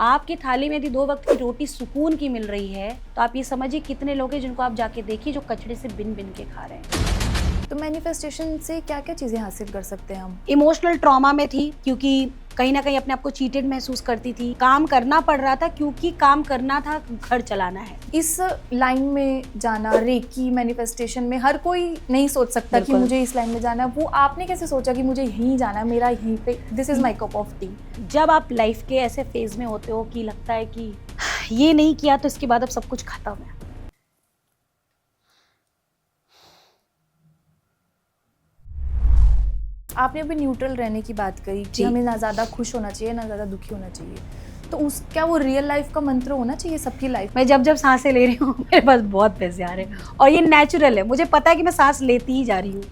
आपकी थाली में यदि 2 वक्त की रोटी सुकून की मिल रही है तो आप ये समझिए कितने लोग हैं जिनको आप जाके देखिए जो कचड़े से बिन बिन के खा रहे हैं। तो मैनिफेस्टेशन से क्या क्या चीज़ें हासिल कर सकते हैं हम? इमोशनल ट्रॉमा में थी क्योंकि कहीं ना कहीं अपने आप को चीटेड महसूस करती थी। काम करना पड़ रहा था क्योंकि काम करना था, घर चलाना है। इस लाइन में जाना, रेकी मैनिफेस्टेशन में हर कोई नहीं सोच सकता कि बिल्कुल। मुझे इस लाइन में जाना है। वो आपने कैसे सोचा कि मुझे यहीं जाना है, मेरा यहीं पे, this is my cup of T? जब आप लाइफ के ऐसे फेज में होते हो कि लगता है कि ये नहीं किया तो इसके बाद अब सब कुछ खत्म है। आपने अभी न्यूट्रल रहने की बात करी कि जी। हमें ना ज़्यादा खुश होना चाहिए ना ज़्यादा दुखी होना चाहिए, तो उस क्या वो रियल लाइफ का मंत्र होना चाहिए सबकी लाइफ? मैं जब जब सांसें ले रही हूँ मेरे पास बहुत पैसे आ रहे हैं और ये नेचुरल है। मुझे पता है कि मैं सांस लेती ही जा रही हूँ।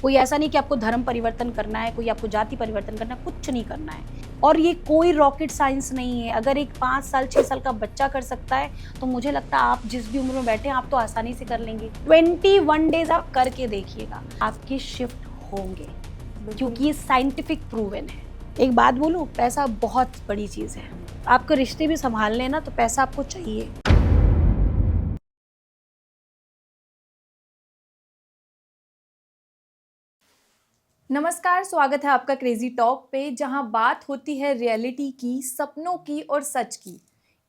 कोई ऐसा नहीं कि आपको धर्म परिवर्तन करना है, कोई आपको जाति परिवर्तन करना है, कुछ नहीं करना है। और ये कोई रॉकेट साइंस नहीं है। अगर एक 5 साल 6 साल का बच्चा कर सकता है तो मुझे लगता है आप जिस भी उम्र में बैठे हैं आप तो आसानी से कर लेंगे। 21 डेज आप करके देखिएगा, आपके शिफ्ट होंगे क्योंकि ये साइंटिफिक प्रूवन है। एक बात बोलूं, पैसा बहुत बड़ी चीज है। आपको रिश्ते भी संभालने हैं ना तो पैसा आपको चाहिए। नमस्कार, स्वागत है आपका क्रेजी टॉक पे, जहां बात होती है रियलिटी की, सपनों की और सच की।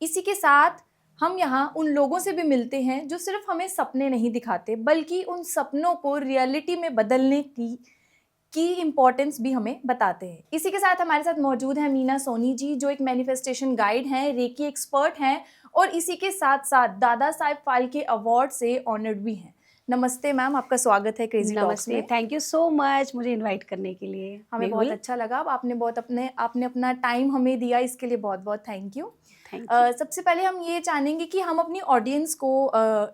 इसी के साथ हम यहां उन लोगों से भी मिलते हैं जो सिर्फ हमें सपने नहीं दिखाते बल्कि उन सपनों को रियलिटी में बदलने की इम्पोर्टेंस भी हमें बताते हैं। इसी के साथ हमारे साथ मौजूद है मीना सोनी जी, जो एक मैनिफेस्टेशन गाइड हैं, रेकी एक्सपर्ट हैं और इसी के साथ साथ दादा साहेब फाल्के अवार्ड से ऑनर्ड भी हैं। नमस्ते मैम, आपका स्वागत है क्रेजी टॉक्स नमस्ते, में। थैंक यू सो मच मुझे इनवाइट करने के लिए। हमें बहुत अच्छा लगा, आपने अपना टाइम हमें दिया, इसके लिए बहुत बहुत थैंक यू। Thank you. सबसे पहले हम ये जानेंगे कि हम अपनी ऑडियंस को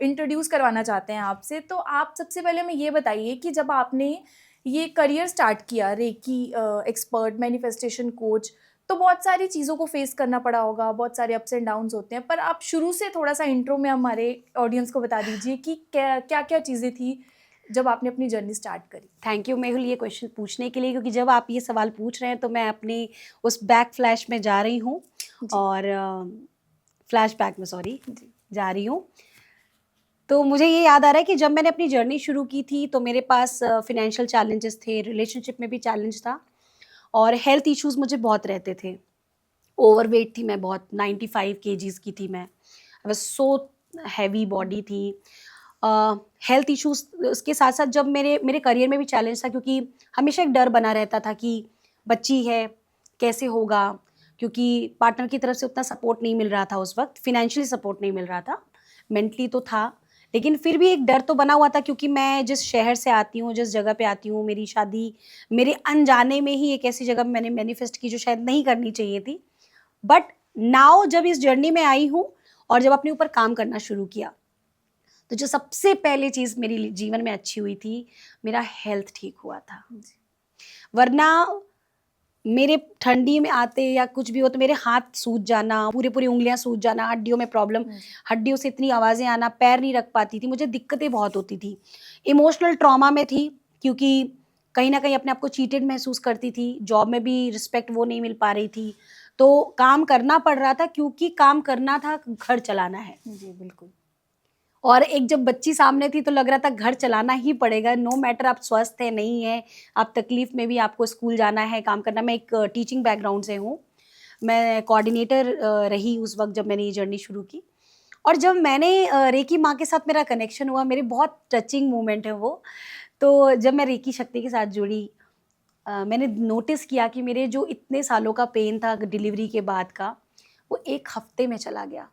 इंट्रोड्यूस करवाना चाहते हैं आपसे। तो आप सबसे पहले हमें ये बताइए कि जब आपने ये करियर स्टार्ट किया, रेकी एक्सपर्ट, मैनिफेस्टेशन कोच, तो बहुत सारी चीज़ों को फेस करना पड़ा होगा, बहुत सारे अप्स एंड डाउन्स होते हैं, पर आप शुरू से थोड़ा सा इंट्रो में हमारे ऑडियंस को बता दीजिए कि क्या क्या चीज़ें थी जब आपने अपनी जर्नी स्टार्ट करी। थैंक यू मेहुल ये क्वेश्चन पूछने के लिए, क्योंकि जब आप ये सवाल पूछ रहे हैं तो मैं अपनी उस बैक फ्लैश में जा रही हूँ और फ्लैश बैक में जा रही हूँ। तो मुझे ये याद आ रहा है कि जब मैंने अपनी जर्नी शुरू की थी तो मेरे पास फिनेंशियल चैलेंजेस थे, रिलेशनशिप में भी चैलेंज था और हेल्थ इश्यूज मुझे बहुत रहते थे। ओवरवेट थी मैं बहुत, 95 केजीज की थी मैं। I was so heavy body थी। हेल्थ इश्यूज उसके साथ साथ जब मेरे मेरे करियर में भी चैलेंज था, क्योंकि हमेशा एक डर बना रहता था कि बच्ची है कैसे होगा, क्योंकि पार्टनर की तरफ से उतना सपोर्ट नहीं मिल रहा था उस वक्त, फिनेंशियली सपोर्ट नहीं मिल रहा था, मेंटली तो था लेकिन फिर भी एक डर तो बना हुआ था, क्योंकि मैं जिस शहर से आती हूँ, जिस जगह पे आती हूँ, मेरी शादी मेरे अनजाने में ही एक ऐसी जगह मैंने मैनिफेस्ट की जो शायद नहीं करनी चाहिए थी। बट नाउ जब इस जर्नी में आई हूँ और जब अपने ऊपर काम करना शुरू किया तो जो सबसे पहले चीज़ मेरी जीवन में अच्छी हुई थी, मेरा हेल्थ ठीक हुआ था। वरना मेरे ठंडी में आते या कुछ भी हो तो मेरे हाथ सूज जाना, पूरी पूरी उंगलियां सूज जाना, हड्डियों में प्रॉब्लम, हड्डियों से इतनी आवाज़ें आना, पैर नहीं रख पाती थी, मुझे दिक्कतें बहुत होती थी। इमोशनल ट्रॉमा में थी क्योंकि कहीं ना कहीं अपने आप को चीटेड महसूस करती थी, जॉब में भी रिस्पेक्ट वो नहीं मिल पा रही थी, तो काम करना पड़ रहा था क्योंकि काम करना था, घर चलाना है। जी बिल्कुल। और एक जब बच्ची सामने थी तो लग रहा था घर चलाना ही पड़ेगा, नो मैटर आप स्वस्थ है नहीं है, आप तकलीफ में भी आपको स्कूल जाना है, काम करना। मैं एक टीचिंग बैकग्राउंड से हूँ, मैं कोऑर्डिनेटर रही उस वक्त जब मैंने ये जर्नी शुरू की। और जब मैंने रेकी माँ के साथ मेरा कनेक्शन हुआ, मेरे बहुत टचिंग मोमेंट है वो। तो जब मैं रेकी शक्ति के साथ जुड़ी, मैंने नोटिस किया कि मेरे जो इतने सालों का पेन था डिलीवरी के बाद का, वो 1 हफ्ते में चला गया।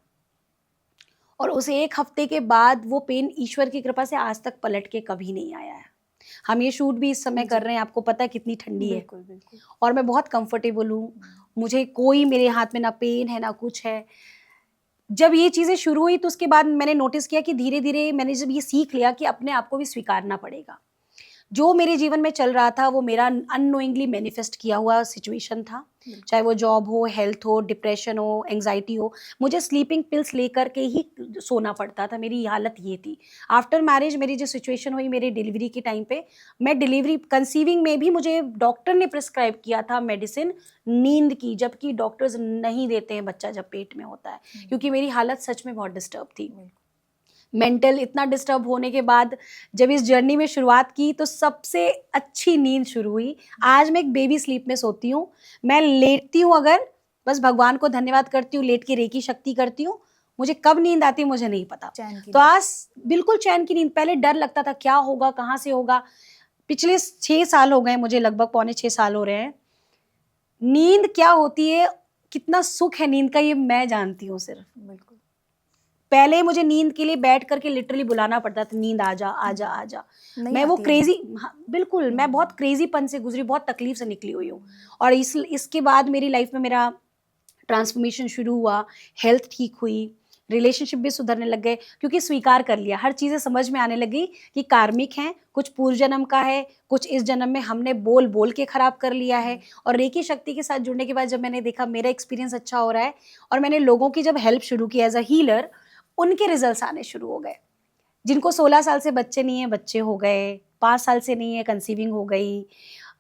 और उस 1 हफ्ते के बाद वो पेन ईश्वर की कृपा से आज तक पलट के कभी नहीं आया है। हम ये शूट भी इस समय कर रहे हैं, आपको पता है कितनी ठंडी है। बिल्कुल बिल्कुल। और मैं बहुत कंफर्टेबल हूँ, मुझे कोई मेरे हाथ में ना पेन है ना कुछ है। जब ये चीज़ें शुरू हुई तो उसके बाद मैंने नोटिस किया कि धीरे धीरे मैंने जब ये सीख लिया कि अपने आप को भी स्वीकारना पड़ेगा। जो मेरे जीवन में चल रहा था वो मेरा अननोइंगली मैनिफेस्ट किया हुआ सिचुएशन था, चाहे वो जॉब हो, हेल्थ हो, डिप्रेशन हो, एंजाइटी हो। मुझे स्लीपिंग पिल्स लेकर के ही सोना पड़ता था, मेरी हालत ये थी। आफ्टर मैरिज मेरी जो सिचुएशन हुई मेरी डिलीवरी के टाइम पे, मैं डिलीवरी कंसीविंग में भी मुझे डॉक्टर ने प्रिस्क्राइब किया था मेडिसिन नींद की, जबकि डॉक्टर्स नहीं देते हैं बच्चा जब पेट में होता है, क्योंकि मेरी हालत सच में बहुत डिस्टर्ब थी। मेंटल इतना डिस्टर्ब होने के बाद जब इस जर्नी में शुरुआत की तो सबसे अच्छी नींद शुरू हुई। आज मैं एक बेबी स्लीप में सोती हूँ, मैं लेटती हूँ, अगर बस भगवान को धन्यवाद करती हूँ, लेट के रेकी शक्ति करती हूँ, मुझे कब नींद आती है मुझे नहीं पता। चैन की तो आज बिल्कुल चैन की नींद। पहले डर लगता था क्या होगा, कहाँ से होगा। पिछले 6 साल हो गए मुझे, लगभग पौने 6 साल हो रहे हैं। नींद क्या होती है, कितना सुख है नींद का, ये मैं जानती हूँ सिर्फ। बिल्कुल। पहले मुझे नींद के लिए बैठ करके लिटरली बुलाना पड़ता था, नींद आजा आजा आजा। नहीं मैं वो आती है। क्रेजी, हाँ, बिल्कुल मैं बहुत क्रेजीपन से गुजरी, बहुत तकलीफ से निकली हुई हूँ। और इसके बाद मेरी लाइफ में मेरा ट्रांसफॉर्मेशन शुरू हुआ, हेल्थ ठीक हुई, रिलेशनशिप भी सुधरने लग गए, क्योंकि स्वीकार कर लिया, हर चीज़ें समझ में आने लगी कि कार्मिक हैं, कुछ पूर्व जन्म का है, कुछ इस जन्म में हमने बोल बोल के खराब कर लिया है। और रेकी शक्ति के साथ जुड़ने के बाद जब मैंने देखा मेरा एक्सपीरियंस अच्छा हो रहा है और मैंने लोगों की जब हेल्प शुरू की एज अ हीलर, उनके रिजल्ट्स आने शुरू हो गए। जिनको 16 साल से बच्चे नहीं है, बच्चे हो गए, 5 साल से नहीं है, कंसीविंग हो गई,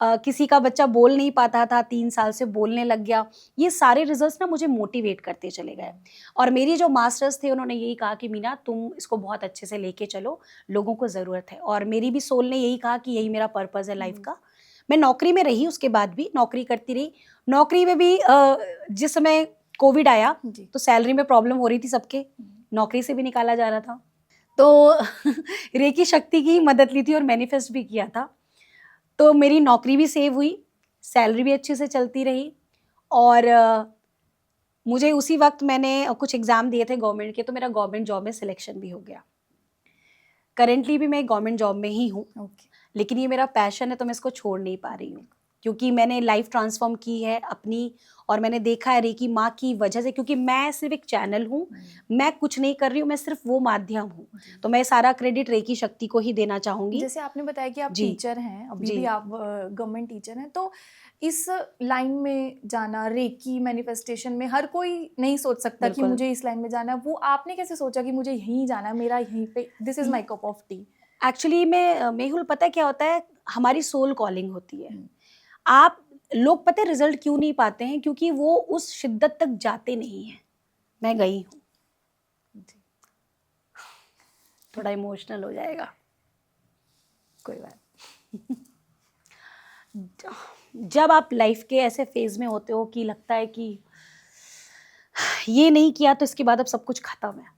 किसी का बच्चा बोल नहीं पाता था, 3 साल से बोलने लग गया। ये सारे रिजल्ट्स ना मुझे मोटिवेट करते चले गए। और मेरी जो मास्टर्स थे उन्होंने यही कहा कि मीना तुम इसको बहुत अच्छे से लेके चलो, लोगों को ज़रूरत है। और मेरी भी सोल ने यही कहा कि यही मेरा पर्पज़ है लाइफ का। मैं नौकरी में रही, उसके बाद भी नौकरी करती रही। नौकरी में भी जिस समय कोविड आया तो सैलरी में प्रॉब्लम हो रही थी सबके, नौकरी से भी निकाला जा रहा था। तो रेकी शक्ति की मदद ली थी और मैनिफेस्ट भी किया था। तो मेरी नौकरी भी सेव हुई, सैलरी भी अच्छे से चलती रही। और मुझे उसी वक्त मैंने कुछ एग्ज़ाम दिए थे गवर्नमेंट के, तो मेरा गवर्नमेंट जॉब में सिलेक्शन भी हो गया। करेंटली भी मैं गवर्नमेंट जॉब में ही हूँ, लेकिन ये मेरा पैशन है तो मैं इसको छोड़ नहीं पा रही हूँ, क्योंकि मैंने लाइफ ट्रांसफॉर्म की है अपनी। और मैंने देखा है रेकी माँ की वजह से, क्योंकि मैं सिर्फ एक चैनल हूँ, मैं कुछ नहीं कर रही हूँ, मैं सिर्फ वो माध्यम हूँ। तो मैं सारा क्रेडिट रेकी शक्ति को ही देना चाहूँगी। जैसे आपने बताया कि आप जी। टीचर हैं, अभी जी। भी आप गवर्नमेंट टीचर हैं, तो इस लाइन में जाना, रेकी मैनिफेस्टेशन में हर कोई नहीं सोच सकता कि बिल्कुल। मुझे इस लाइन में जाना है। वो आपने कैसे सोचा कि मुझे यहीं जाना है, मेरा यहीं पे, this is my cup of T? Actually में मेहुल, पता है क्या होता है, हमारी सोल कॉलिंग होती है। आप लोग पता है रिजल्ट क्यों नहीं पाते हैं, क्योंकि वो उस शिद्दत तक जाते नहीं हैं। मैं गई हूँ, थोड़ा इमोशनल हो जाएगा, कोई बात। जब आप लाइफ के ऐसे फेज में होते हो कि लगता है कि ये नहीं किया तो इसके बाद अब सब कुछ खत्म है।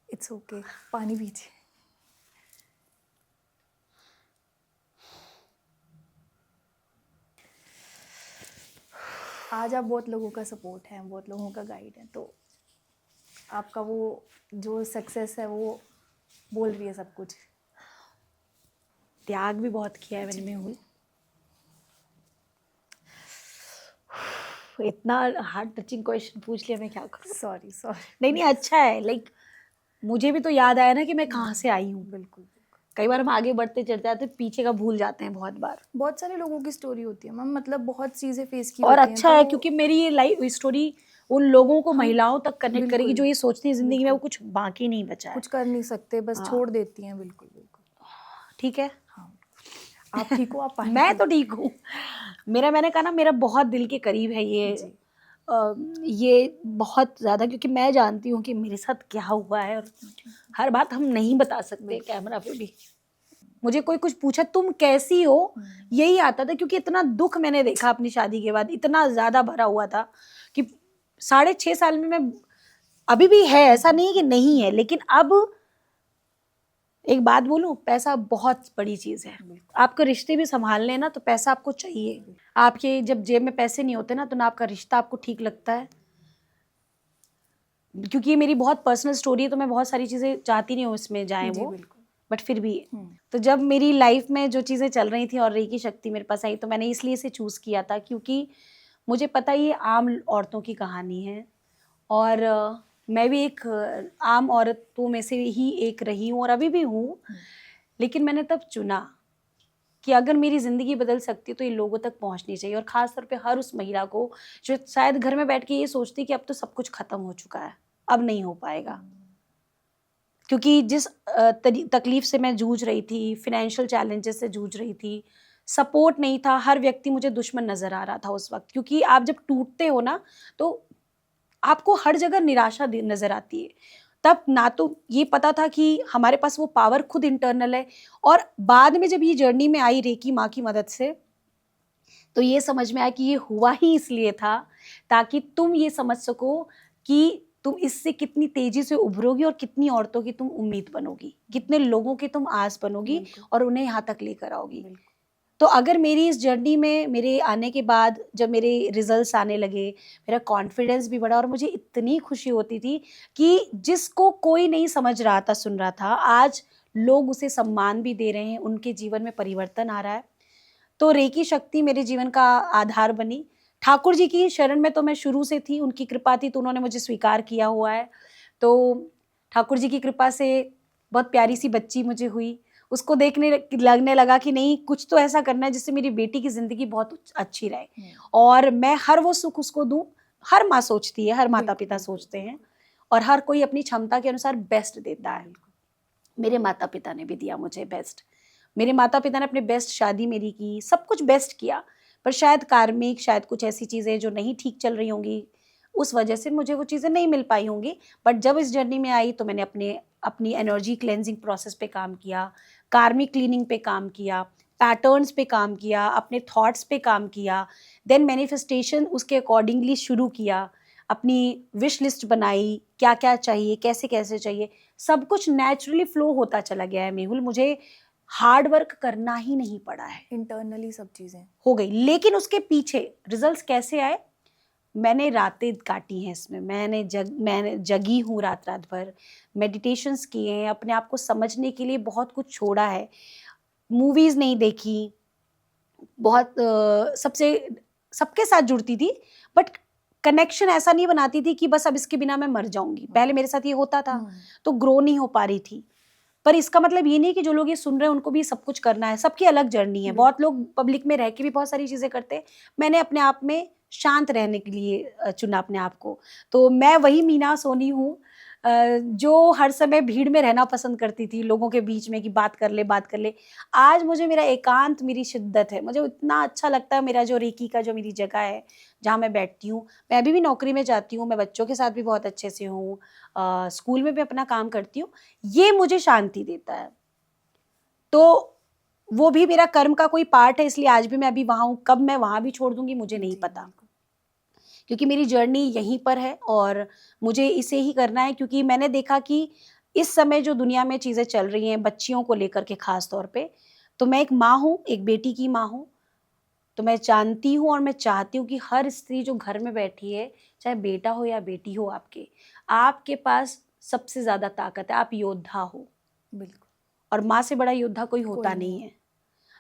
इट्स ओके, पानी पीजिए। आज आप बहुत लोगों का सपोर्ट है, बहुत लोगों का गाइड है, तो आपका वो जो सक्सेस है वो बोल रही है सब कुछ। त्याग भी बहुत किया है मैंने मेहुल। इतना हार्ट टचिंग क्वेश्चन पूछ लिया, मैं क्या करूं। सॉरी। नहीं अच्छा है, लाइक मुझे भी तो याद आया ना कि मैं कहाँ से आई हूँ। बिल्कुल। कई बार हम आगे बढ़ते चढ़ते जाते पीछे का भूल जाते हैं बहुत बार। बहुत सारे लोगों की स्टोरी होती है मैम, मतलब बहुत चीजें फेस की और होती अच्छा हैं, है तो क्योंकि मेरी ये लाइफ स्टोरी उन लोगों को, महिलाओं तक कनेक्ट बिल्कुल, करेगी जो ये सोचती हैं जिंदगी में वो कुछ बाकी नहीं बचा है, कुछ कर नहीं सकते, बस हाँ। छोड़ देती हैं। बिल्कुल। ठीक है, हाँ, आप ठीक हो? आप पानी मैं तो ठीक हूँ। मैंने कहा ना, मेरा बहुत दिल के करीब है ये बहुत ज़्यादा, क्योंकि मैं जानती हूँ कि मेरे साथ क्या हुआ है, और हर बात हम नहीं बता सकते कैमरा पे भी। मुझे कोई कुछ पूछा तुम कैसी हो, यही आता था, क्योंकि इतना दुख मैंने देखा अपनी शादी के बाद, इतना ज़्यादा भरा हुआ था कि 6.5 साल में मैं, अभी भी है, ऐसा नहीं कि नहीं है, लेकिन अब एक बात बोलूं, पैसा बहुत बड़ी चीज़ है। आपको रिश्ते भी संभालने ना तो पैसा आपको चाहिए। आपके जब जेब में पैसे नहीं होते ना तो ना आपका रिश्ता आपको ठीक लगता है। क्योंकि ये मेरी बहुत पर्सनल स्टोरी है तो मैं बहुत सारी चीज़ें चाहती नहीं हूँ इसमें जाएं वो, बट फिर भी तो जब मेरी लाइफ में जो चीज़ें चल रही थी और रेकी शक्ति मेरे पास आई, तो मैंने इसलिए इसे चूज़ किया था क्योंकि मुझे पता ये आम औरतों की कहानी है, और मैं भी एक आम औरतों में से ही एक रही हूँ और अभी भी हूँ। लेकिन मैंने तब चुना कि अगर मेरी ज़िंदगी बदल सकती है तो ये लोगों तक पहुंचनी चाहिए, और ख़ास तौर पे हर उस महिला को जो शायद घर में बैठ के ये सोचती कि अब तो सब कुछ ख़त्म हो चुका है, अब नहीं हो पाएगा। क्योंकि जिस तकलीफ से मैं जूझ रही थी, फिनेंशियल चैलेंजेस से जूझ रही थी, सपोर्ट नहीं था, हर व्यक्ति मुझे दुश्मन नज़र आ रहा था उस वक्त। क्योंकि आप जब टूटते हो ना तो आपको हर जगह निराशा नज़र आती है। तब ना तो ये पता था कि हमारे पास वो पावर खुद इंटरनल है, और बाद में जब ये जर्नी में आई रेकी माँ की मदद से, तो ये समझ में आया कि ये हुआ ही इसलिए था ताकि तुम ये समझ सको कि तुम इससे कितनी तेजी से उभरोगी और कितनी औरतों की तुम उम्मीद बनोगी, कितने लोगों की तुम आस बनोगी और उन्हें यहाँ तक लेकर आओगी। तो अगर मेरी इस जर्नी में मेरे आने के बाद जब मेरे रिजल्ट्स आने लगे, मेरा कॉन्फिडेंस भी बढ़ा और मुझे इतनी खुशी होती थी कि जिसको कोई नहीं समझ रहा था, सुन रहा था, आज लोग उसे सम्मान भी दे रहे हैं, उनके जीवन में परिवर्तन आ रहा है। तो रेकी शक्ति मेरे जीवन का आधार बनी। ठाकुर जी की शरण में तो मैं शुरू से थी, उनकी कृपा थी तो उन्होंने मुझे स्वीकार किया हुआ है। तो ठाकुर जी की कृपा से बहुत प्यारी सी बच्ची मुझे हुई। उसको देखने लगने लगा कि नहीं, कुछ तो ऐसा करना है जिससे मेरी बेटी की ज़िंदगी बहुत अच्छी रहे और मैं हर वो सुख उसको दूँ। हर माँ सोचती है, हर माता-पिता सोचते हैं, और हर कोई अपनी क्षमता के अनुसार बेस्ट देता है। मेरे माता-पिता ने भी दिया मुझे बेस्ट। मेरे माता-पिता ने अपने बेस्ट शादी मेरी की, सब कुछ बेस्ट किया, पर शायद कार्मिक, शायद कुछ ऐसी चीज़ें जो नहीं ठीक चल रही होंगी, उस वजह से मुझे वो चीज़ें नहीं मिल पाई होंगी। बट जब इस जर्नी में आई तो मैंने अपनी एनर्जी क्लेंजिंग प्रोसेस पे काम किया, कार्मिक क्लीनिंग पे काम किया, पैटर्न्स पे काम किया, अपने थॉट्स पे काम किया, देन मैनिफेस्टेशन उसके अकॉर्डिंगली शुरू किया, अपनी विश लिस्ट बनाई, क्या-क्या चाहिए, कैसे-कैसे चाहिए, सब कुछ नेचुरली फ्लो होता चला गया है मेहुल। मुझे हार्ड वर्क करना ही नहीं पड़ा है, इंटरनली सब चीज़ें हो गई। लेकिन उसके पीछे रिजल्ट्स कैसे आए, मैंने रातें काटी हैं इसमें, मैंने जगी हूँ रात-रात भर, मेडिटेशंस किए हैं, अपने आप को समझने के लिए बहुत कुछ छोड़ा है, मूवीज़ नहीं देखी, बहुत सबके साथ जुड़ती थी, बट कनेक्शन ऐसा नहीं बनाती थी कि बस अब इसके बिना मैं मर जाऊँगी। पहले मेरे साथ ये होता था, तो ग्रो नहीं हो पा रही थी। पर इसका मतलब ये नहीं कि जो लोग ये सुन रहे हैं उनको भी सब कुछ करना है, सबकी अलग जर्नी है। बहुत लोग पब्लिक में रह के भी बहुत सारी चीज़ें करते हैं। मैंने अपने आप में शांत रहने के लिए चुना अपने आप को। तो मैं वही मीना सोनी हूँ जो हर समय भीड़ में रहना पसंद करती थी, लोगों के बीच में कि बात कर ले, बात कर ले। आज मुझे मेरा एकांत मेरी शिद्दत है। मुझे इतना अच्छा लगता है मेरा जो रेकी का जो मेरी जगह है, जहाँ मैं बैठती हूँ। मैं अभी भी नौकरी में जाती हूँ, मैं बच्चों के साथ भी बहुत अच्छे से हूँ, स्कूल में भी अपना काम करती हूँ। ये मुझे शांति देता है। तो वो भी मेरा कर्म का कोई पार्ट है, इसलिए आज भी मैं अभी वहाँ हूँ। कब मैं वहाँ भी छोड़ दूँगी मुझे नहीं पता, क्योंकि मेरी जर्नी यहीं पर है और मुझे इसे ही करना है। क्योंकि मैंने देखा कि इस समय जो दुनिया में चीज़ें चल रही हैं बच्चियों को लेकर के ख़ास तौर पे, तो मैं एक माँ हूँ, एक बेटी की माँ हूँ। तो मैं जानती हूँ और मैं चाहती हूँ कि हर स्त्री जो घर में बैठी है, चाहे बेटा हो या बेटी हो आपके पास सबसे ज़्यादा ताकत है, आप योद्धा हो। बिल्कुल। और माँ से बड़ा योद्धा कोई होता नहीं है।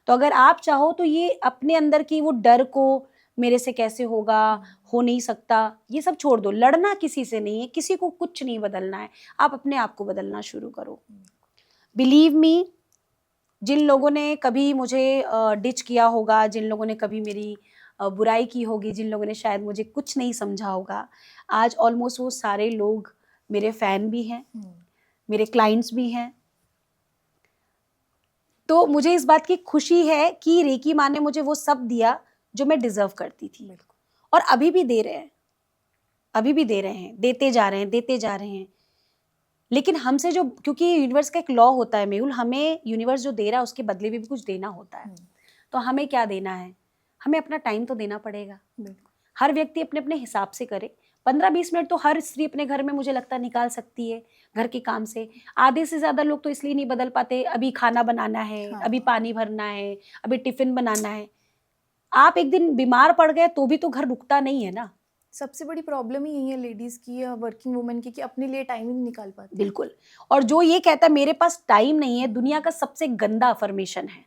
तो अगर आप चाहो तो ये अपने अंदर की वो डर को, मेरे से कैसे होगा, हो नहीं सकता, ये सब छोड़ दो। लड़ना किसी से नहीं है, किसी को कुछ नहीं बदलना है, आप अपने आप को बदलना शुरू करो। बिलीव मी, जिन लोगों ने कभी मुझे डिच किया होगा, जिन लोगों ने कभी मेरी बुराई की होगी, जिन लोगों ने शायद मुझे कुछ नहीं समझा होगा, आज ऑलमोस्ट वो सारे लोग मेरे फैन भी हैं, मेरे क्लाइंट्स भी हैं। तो मुझे इस बात की खुशी है कि रेकी माँ ने मुझे वो सब दिया जो मैं डिजर्व करती थी, और अभी भी दे रहे हैं, अभी भी दे रहे हैं, देते जा रहे हैं, देते जा रहे हैं। लेकिन हमसे जो, क्योंकि यूनिवर्स का एक लॉ होता है मेहुल, हमें यूनिवर्स जो दे रहा है उसके बदले में भी कुछ देना होता है। तो हमें क्या देना है, हमें अपना टाइम तो देना पड़ेगा। हर व्यक्ति अपने अपने हिसाब से करे। 15-20 मिनट तो हर स्त्री अपने घर में मुझे लगता है निकाल सकती है घर के काम से। आधे से ज़्यादा लोग तो इसलिए नहीं बदल पाते, अभी खाना बनाना है, अभी पानी भरना है, अभी टिफिन बनाना है। आप एक दिन बीमार पड़ गए तो भी तो घर रुकता नहीं है ना। सबसे बड़ी प्रॉब्लम ही यही है लेडीज़ की या वर्किंग वुमेन की कि अपने लिए टाइम ही नहीं निकाल पाती। बिल्कुल। और जो ये कहता है मेरे पास टाइम नहीं है, दुनिया का सबसे गंदा अफर्मेशन है।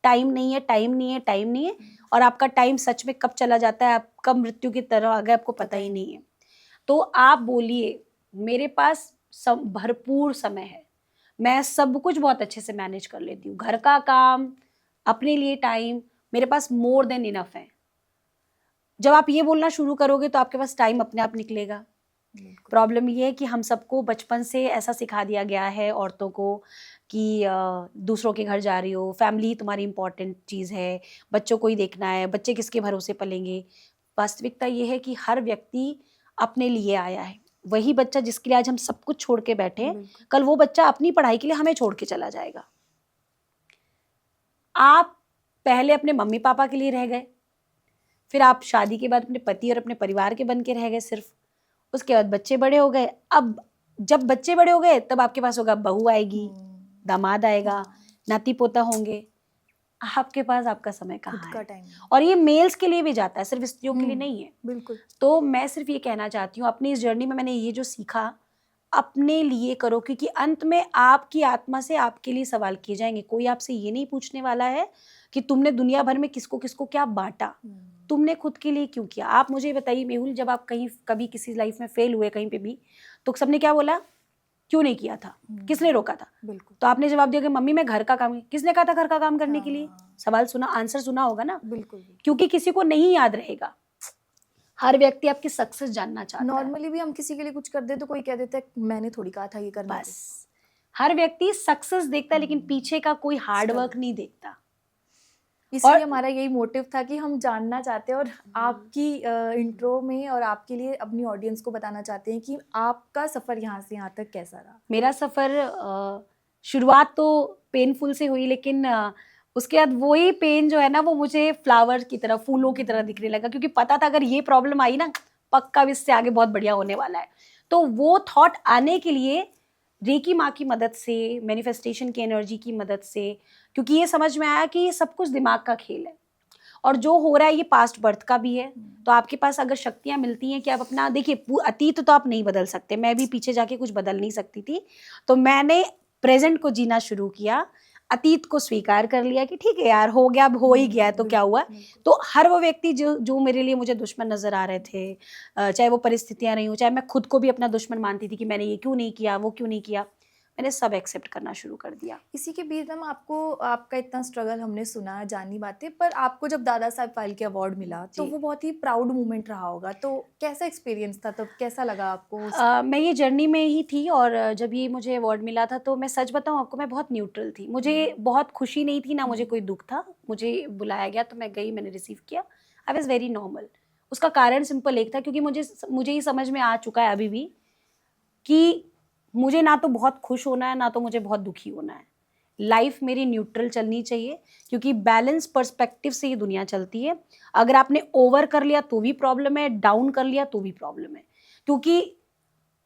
टाइम नहीं है, टाइम नहीं है, टाइम नहीं है। और आपका टाइम सच में कब चला जाता है, आप कब मृत्यु की तरह आ गए, आपको पता ही नहीं है। तो आप बोलिए, मेरे पास भरपूर समय है, मैं सब कुछ बहुत अच्छे से मैनेज कर लेती हूँ, घर का काम, अपने लिए टाइम, मेरे पास मोर देन इनफ है। जब आप ये बोलना शुरू करोगे तो आपके पास टाइम अपने आप निकलेगा। प्रॉब्लम ये है कि हम सबको बचपन से ऐसा सिखा दिया गया है औरतों को कि दूसरों के घर जा रही हो, फैमिली तुम्हारी इंपॉर्टेंट चीज़ है, बच्चों को ही देखना है, बच्चे किसके भरोसे पलेंगे। वास्तविकता ये है कि हर व्यक्ति अपने लिए आया है। वही बच्चा जिसके लिए आज हम सब कुछ छोड़ के बैठे हैं, कल वो बच्चा अपनी पढ़ाई के लिए हमें छोड़ के चला जाएगा। आप पहले अपने मम्मी पापा के लिए रह गए, फिर आप शादी के बाद अपने पति और अपने परिवार के बन के रह गए सिर्फ। उसके बाद बच्चे बड़े हो गए, अब जब बच्चे बड़े हो गए तब आपके पास होगा बहू आएगी, दामाद आएगा, नाती पोता होंगे, आपके पास आपका समय कहाँ है? टाइम। और ये मेल्स के लिए भी जाता है, सिर्फ स्त्रियों के लिए नहीं है। बिल्कुल। तो मैं सिर्फ ये कहना चाहती हूँ, अपनी इस जर्नी में मैंने ये जो सीखा, अपने लिए करो, क्योंकि अंत में आपकी आत्मा से आपके लिए सवाल किए जाएंगे। कोई आपसे ये नहीं पूछने वाला है कि तुमने दुनिया भर में किसको किसको क्या बांटा, तुमने खुद के लिए क्यों किया। आप मुझे बताइए मेहुल, जब आप कहीं कभी किसी लाइफ में फेल हुए कहीं पे भी, तो सबने क्या बोला, क्यों नहीं किया था, किसने रोका था? बिल्कुल। तो आपने जवाब दिया कि मम्मी मैं घर का काम, किसने कहा था घर का काम करने के लिए? सवाल सुना, आंसर सुना होगा ना। बिल्कुल। क्योंकि किसी को नहीं याद रहेगा, हर व्यक्ति आपकी सक्सेस जानना चाहता है। नॉर्मली भी हम किसी के लिए कुछ कर दे तो कोई कह देता है मैंने थोड़ी कहा था ये करने को। बस हर व्यक्ति सक्सेस देखता है, लेकिन पीछे का कोई हार्ड वर्क नहीं देखता। इसलिए हमारा यही मोटिव था कि हम जानना चाहते हैं और आपकी इंट्रो में और आपके लिए अपनी ऑडियंस को बताना चाहते हैं कि आपका सफ़र यहाँ से यहाँ तक कैसा रहा। मेरा सफ़र शुरुआत तो पेनफुल से हुई, लेकिन उसके बाद वही पेन जो है ना, वो मुझे फ्लावर की तरह, फूलों की तरह दिखने लगा, क्योंकि पता था अगर ये प्रॉब्लम आई ना, पक्का इससे आगे बहुत बढ़िया होने वाला है। तो वो थॉट आने के लिए रेकी माँ की मदद से, मैनिफेस्टेशन की एनर्जी की मदद से, क्योंकि ये समझ में आया कि ये सब कुछ दिमाग का खेल है और जो हो रहा है ये पास्ट बर्थ का भी है। तो आपके पास अगर शक्तियाँ मिलती हैं कि आप अपना, देखिए अतीत तो आप नहीं बदल सकते, मैं भी पीछे जाके कुछ बदल नहीं सकती थी, तो मैंने प्रेजेंट को जीना शुरू किया, अतीत को स्वीकार कर लिया कि ठीक है यार, हो गया, अब हो ही गया है तो क्या हुआ। तो हर वो व्यक्ति जो मेरे लिए मुझे दुश्मन नजर आ रहे थे, चाहे वो परिस्थितियां रही हो, चाहे मैं खुद को भी अपना दुश्मन मानती थी कि मैंने ये क्यों नहीं किया, वो क्यों नहीं किया, मैंने सब एक्सेप्ट करना शुरू कर दिया। इसी के बीच में आपको, आपका इतना स्ट्रगल हमने सुना, जानी बातें, पर आपको जब दादा साहब फाल्के अवार्ड मिला तो वो बहुत ही प्राउड मोमेंट रहा होगा। तो कैसा एक्सपीरियंस था, तब कैसा लगा आपको? मैं ये जर्नी में ही थी और जब ये मुझे अवार्ड मिला था तो मैं सच बताऊं आपको, मैं बहुत न्यूट्रल थी। मुझे बहुत खुशी नहीं थी, ना मुझे कोई दुख था। मुझे बुलाया गया तो मैं गई, मैंने रिसीव किया, आई वॉज वेरी नॉर्मल। उसका कारण सिंपल एक था, क्योंकि मुझे ये समझ में आ चुका है अभी भी कि मुझे ना तो बहुत खुश होना है, ना तो मुझे बहुत दुखी होना है। लाइफ मेरी न्यूट्रल चलनी चाहिए, क्योंकि बैलेंस पर्सपेक्टिव से ये दुनिया चलती है। अगर आपने ओवर कर लिया तो भी प्रॉब्लम है, डाउन कर लिया तो भी प्रॉब्लम है। क्योंकि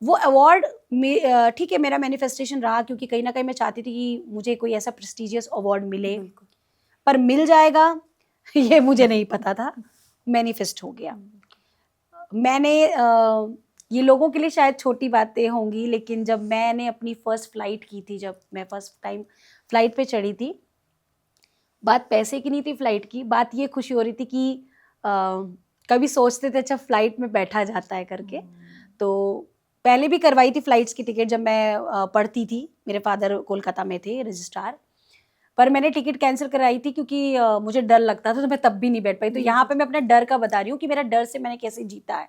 वो अवार्ड में ठीक है, मेरा मैनिफेस्टेशन रहा, क्योंकि कहीं ना कहीं मैं चाहती थी कि मुझे कोई ऐसा प्रेस्टिजियस अवार्ड मिले, पर मिल जाएगा ये मुझे नहीं पता था, मैनिफेस्ट हो गया। मैंने ये लोगों के लिए शायद छोटी बातें होंगी, लेकिन जब मैंने अपनी फर्स्ट फ्लाइट की थी, जब मैं फर्स्ट टाइम फ्लाइट पे चढ़ी थी, बात पैसे की नहीं थी फ्लाइट की, बात ये खुशी हो रही थी कि कभी सोचते थे अच्छा फ्लाइट में बैठा जाता है करके। तो पहले भी करवाई थी फ्लाइट्स की टिकट जब मैं पढ़ती थी, मेरे फादर कोलकाता में थे रजिस्ट्रार, पर मैंने टिकट कैंसिल कराई थी क्योंकि मुझे डर लगता था, तो मैं तब भी नहीं बैठ पाई। तो यहाँ पे मैं अपने डर का बता रही हूँ कि मेरा डर से मैंने कैसे जीता है।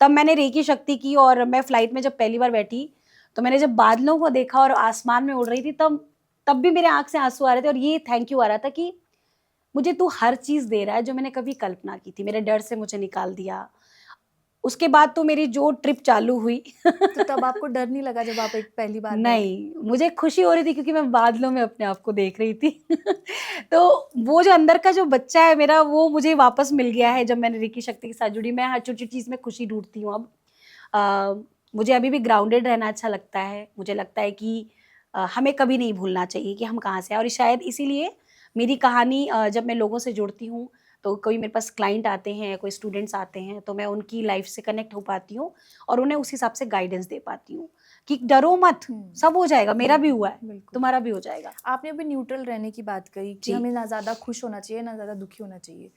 तब मैंने रेकी शक्ति की, और मैं फ्लाइट में जब पहली बार बैठी तो मैंने जब बादलों को देखा और आसमान में उड़ रही थी, तब भी मेरे आंख से आंसू आ रहे थे, और ये थैंक यू आ रहा था कि मुझे तू हर चीज़ दे रहा है जो मैंने कभी कल्पना की थी। मेरे डर से मुझे निकाल दिया। उसके बाद तो मेरी जो ट्रिप चालू हुई तो तब आपको डर नहीं लगा जब आप एक पहली बार? नहीं, मुझे खुशी हो रही थी क्योंकि मैं बादलों में अपने आप को देख रही थी तो वो जो अंदर का जो बच्चा है मेरा, वो मुझे वापस मिल गया है जब मैंने रेकी शक्ति के साथ जुड़ी। मैं हर छोटी चीज़ में खुशी ढूंढती हूँ अब। मुझे अभी भी ग्राउंडेड रहना अच्छा लगता है। मुझे लगता है कि हमें कभी नहीं भूलना चाहिए कि हम कहाँ से हैं, और शायद इसीलिए मेरी कहानी जब मैं लोगों से जुड़ती हूँ, तो कोई मेरे पास क्लाइंट आते हैं, कोई स्टूडेंट्स आते हैं, तो मैं उनकी लाइफ से कनेक्ट हो पाती हूँ और उन्हें उस हिसाब से गाइडेंस दे पाती हूँ कि डरो मत, सब हो जाएगा। मेरा भी हुआ है, तुम्हारा भी हो जाएगा। आपने अभी न्यूट्रल रहने की बात कही कि हमें ना ज़्यादा खुश होना चाहिए ना ज़्यादा दुखी होना चाहिए,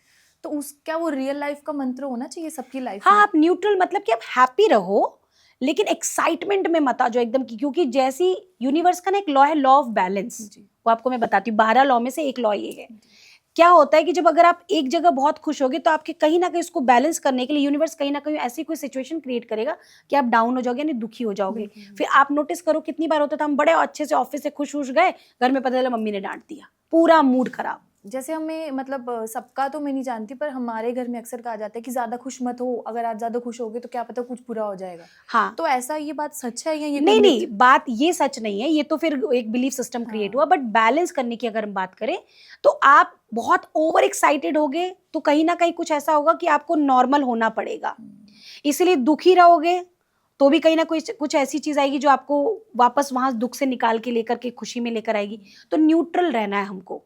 तो क्या वो रियल लाइफ का मंत्र होना चाहिए सबकी लाइफ में? हाँ, आप न्यूट्रल मतलब कि आप हैप्पी रहो, लेकिन एक्साइटमेंट में मत आ जाओ एकदम की, क्योंकि जैसी यूनिवर्स का ना एक लॉ है, लॉ ऑफ बैलेंस, वो आपको मैं बताती हूँ, 12 लॉ में से एक लॉ ये है। क्या होता है कि जब अगर आप एक जगह बहुत खुश होगे तो आपके कहीं ना कहीं उसको बैलेंस करने के लिए यूनिवर्स कहीं ना कहीं ऐसी कोई सिचुएशन क्रिएट करेगा कि आप डाउन हो जाओगे, यानी दुखी हो जाओगे। फिर आप नोटिस करो कितनी बार होता था हम बड़े अच्छे से ऑफिस से खुश गए, घर में पता चला मम्मी ने डांट दिया, पूरा मूड खराब। जैसे हमें मतलब सबका तो मैं नहीं जानती, पर हमारे घर में अक्सर कहा जाता है कि ज्यादा खुश मत हो, अगर आज ज्यादा खुश होगे तो क्या पता कुछ बुरा हो जाएगा। हाँ, तो ऐसा ये बात सच है या ये नहीं कोई नहीं, बात ये सच नहीं है, ये तो फिर एक बिलीफ सिस्टम क्रिएट हुआ। बट बैलेंस करने की अगर हम बात करें तो आप बहुत ओवर एक्साइटेड होगे तो कहीं ना कहीं कुछ ऐसा होगा कि आपको नॉर्मल होना पड़ेगा, इसलिए दुखी रहोगे तो भी कहीं ना कुछ ऐसी चीज आएगी जो आपको वापस वहां दुख से निकाल के लेकर के खुशी में लेकर आएगी। तो न्यूट्रल रहना है हमको।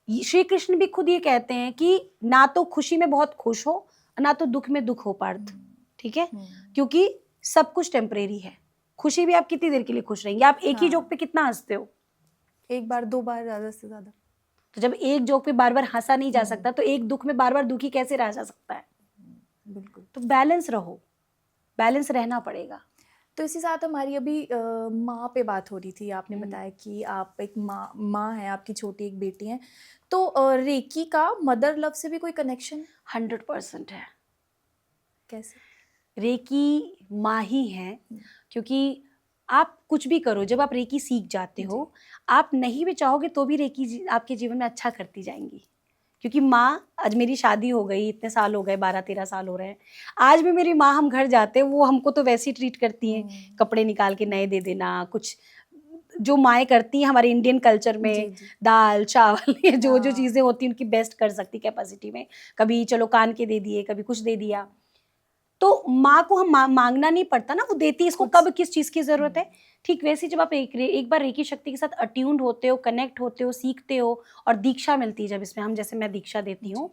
श्री कृष्ण भी खुद ये कहते हैं कि ना तो खुशी में बहुत खुश हो, ना तो दुख में दुख हो पार्थ, ठीक है, क्योंकि सब कुछ टेम्परेरी है। खुशी भी आप कितनी देर के लिए खुश रहेंगे, आप एक ही जोक पे कितना हंसते हो, एक बार दो बार, ज्यादा से ज्यादा। तो जब एक जोक पे बार बार हंसा नहीं जा सकता तो एक दुख में बार बार दुखी कैसे रहा जा सकता है। बिल्कुल। तो बैलेंस रहो, बैलेंस रहना पड़ेगा। तो इसी साथ हमारी अभी माँ पे बात हो रही थी, आपने बताया कि आप एक माँ है, आपकी छोटी एक बेटी है, तो रेकी का मदर लव से भी कोई कनेक्शन? 100% है। कैसे? रेकी माँ ही है, क्योंकि आप कुछ भी करो, जब आप रेकी सीख जाते हो, आप नहीं भी चाहोगे तो भी रेकी आपके जीवन में अच्छा करती जाएंगी। क्योंकि माँ, आज मेरी शादी हो गई, इतने साल हो गए, 12-13 साल हो रहे हैं, आज भी मेरी माँ, हम घर जाते हैं वो हमको तो वैसे ही ट्रीट करती हैं, कपड़े निकाल के नए दे देना, कुछ जो माएँ करती हैं हमारे इंडियन कल्चर में, दाल चावल ये जो जो चीज़ें होती हैं उनकी बेस्ट कर सकती कैपेसिटी में, कभी चलो कान के दे दिए, कभी कुछ दे दिया। तो माँ को हम मांगना नहीं पड़ता ना, वो देती है, इसको कब किस चीज़ की ज़रूरत है। ठीक वैसे जब आप एक बार रेकी शक्ति के साथ अट्यून्ड होते हो, कनेक्ट होते हो, सीखते हो और दीक्षा मिलती है जब इसमें, हम जैसे मैं दीक्षा देती हूँ,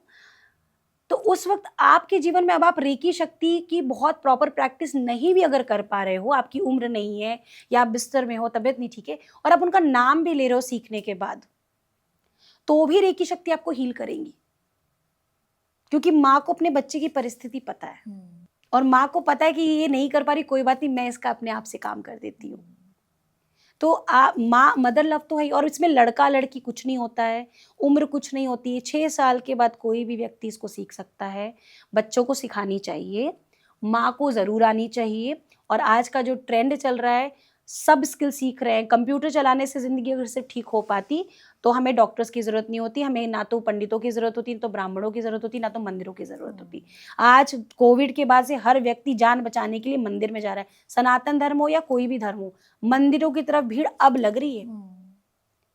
तो उस वक्त आपके जीवन में, अब आप रेकी शक्ति की बहुत प्रॉपर प्रैक्टिस नहीं भी अगर कर पा रहे हो, आपकी उम्र नहीं है या आप बिस्तर में हो, तबीयत नहीं ठीक है, और आप उनका नाम भी ले रहे हो सीखने के बाद, तो भी रेकी शक्ति आपको हील करेंगी, क्योंकि माँ को अपने बच्चे की परिस्थिति पता है और माँ को पता है कि ये नहीं कर पा रही, कोई बात नहीं, मैं इसका अपने आप से काम कर देती हूँ। तो माँ मदर लव तो है, और इसमें लड़का लड़की कुछ नहीं होता है, उम्र कुछ नहीं होती है, 6 साल के बाद कोई भी व्यक्ति इसको सीख सकता है। बच्चों को सिखानी चाहिए, माँ को ज़रूर आनी चाहिए। और आज का जो ट्रेंड चल रहा है, सब स्किल सीख रहे हैं। कंप्यूटर चलाने से ज़िंदगी अगर सिर्फ ठीक हो पाती तो हमें डॉक्टर्स की ज़रूरत नहीं होती, हमें ना तो पंडितों की ज़रूरत होती, ना तो ब्राह्मणों की ज़रूरत होती, ना तो मंदिरों की ज़रूरत होती। आज कोविड के बाद से हर व्यक्ति जान बचाने के लिए मंदिर में जा रहा है। सनातन धर्म हो या कोई भी धर्म हो, मंदिरों की तरफ भीड़ अब लग रही है।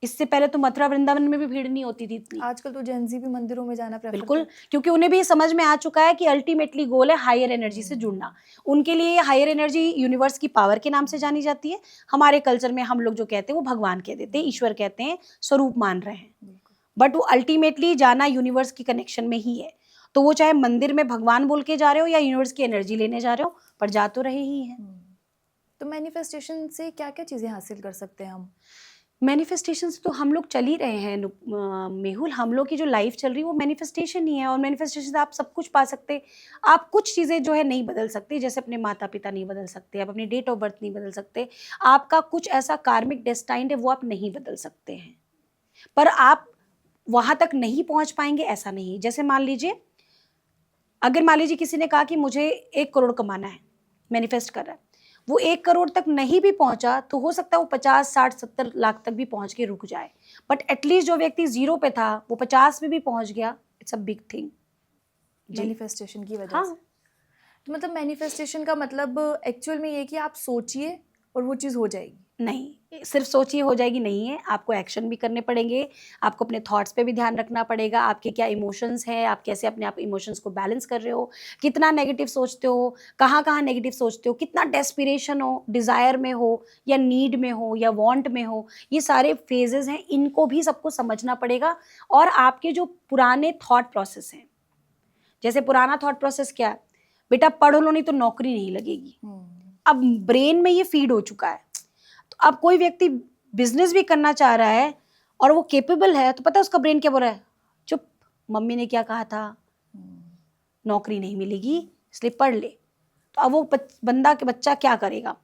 इससे पहले तो मथुरा वृंदावन में भी भीड़ नहीं होती थी इतनी। आजकल तो जेन ज़ी भी मंदिरों में जाना प्रेफर बिल्कुल, क्योंकि उन्हें भी ये समझ में आ चुका है कि अल्टीमेटली गोल है हायर एनर्जी से जुड़ना। उनके लिए हायर एनर्जी यूनिवर्स की पावर के नाम से जानी जाती है। हमारे कल्चर में हम लोग जो कहते हैं वो भगवान कह देते हैं, ईश्वर कहते हैं, स्वरूप मान रहे हैं, बट वो अल्टीमेटली जाना यूनिवर्स की कनेक्शन में ही है। तो वो चाहे मंदिर में भगवान बोल के जा रहे हो या यूनिवर्स की एनर्जी लेने जा रहे हो, पर जा तो रहे ही हैं। तो मैनिफेस्टेशन से क्या क्या चीज़ें हासिल कर सकते हैं हम? मैनिफेस्टेशन से तो हम लोग चल ही रहे हैं मेहुल, हम लोग की जो लाइफ चल रही है वो मैनिफेस्टेशन ही है, और मैनिफेस्टेशन से आप सब कुछ पा सकते। आप कुछ चीज़ें जो है नहीं बदल सकते, जैसे अपने माता पिता नहीं बदल सकते, आप अपनी डेट ऑफ बर्थ नहीं बदल सकते, आपका कुछ ऐसा कार्मिक डेस्टाइंड है वो आप नहीं बदल सकते हैं, पर आप वहाँ तक नहीं पहुँच पाएंगे ऐसा नहीं। जैसे मान लीजिए, अगर मान लीजिए किसी ने कहा कि मुझे 1 करोड़ कमाना है, मैनिफेस्ट कर रहा है, वो 1 करोड़ तक नहीं भी पहुंचा तो हो सकता है वो 50, 60, 70 लाख तक भी पहुंच के रुक जाए, बट एटलीस्ट जो व्यक्ति 0 पे था वो 50 में भी पहुंच गया। It's a big thing manifestation की वजह से। तो मतलब मैनिफेस्टेशन का मतलब एक्चुअल में ये कि आप सोचिए और वो चीज़ हो जाएगी? नहीं, सिर्फ सोचिए हो जाएगी नहीं है, आपको एक्शन भी करने पड़ेंगे, आपको अपने थॉट्स पे भी ध्यान रखना पड़ेगा, आपके क्या इमोशंस हैं, आप कैसे अपने आप इमोशंस को बैलेंस कर रहे हो, कितना नेगेटिव सोचते हो, कहाँ कहाँ नेगेटिव सोचते हो, कितना डेस्पिरेशन हो, डिज़ायर में हो या नीड में हो या वांट में हो, ये सारे फेजेस हैं, इनको भी सबको समझना पड़ेगा। और आपके जो पुराने थॉट प्रोसेस हैं, जैसे पुराना थॉट प्रोसेस क्या है, बेटा पढ़ लो नहीं तो नौकरी नहीं लगेगी, अब ब्रेन में ये फीड हो चुका है। तो अब कोई व्यक्ति बिजनेस भी करना चाह रहा है और वो केपेबल है, तो पता है उसका ब्रेन क्या बोल रहा है, चुप, मम्मी ने क्या कहा था, नौकरी नहीं मिलेगी इसलिए पढ़ ले। तो अब वो बच्चा क्या करेगा,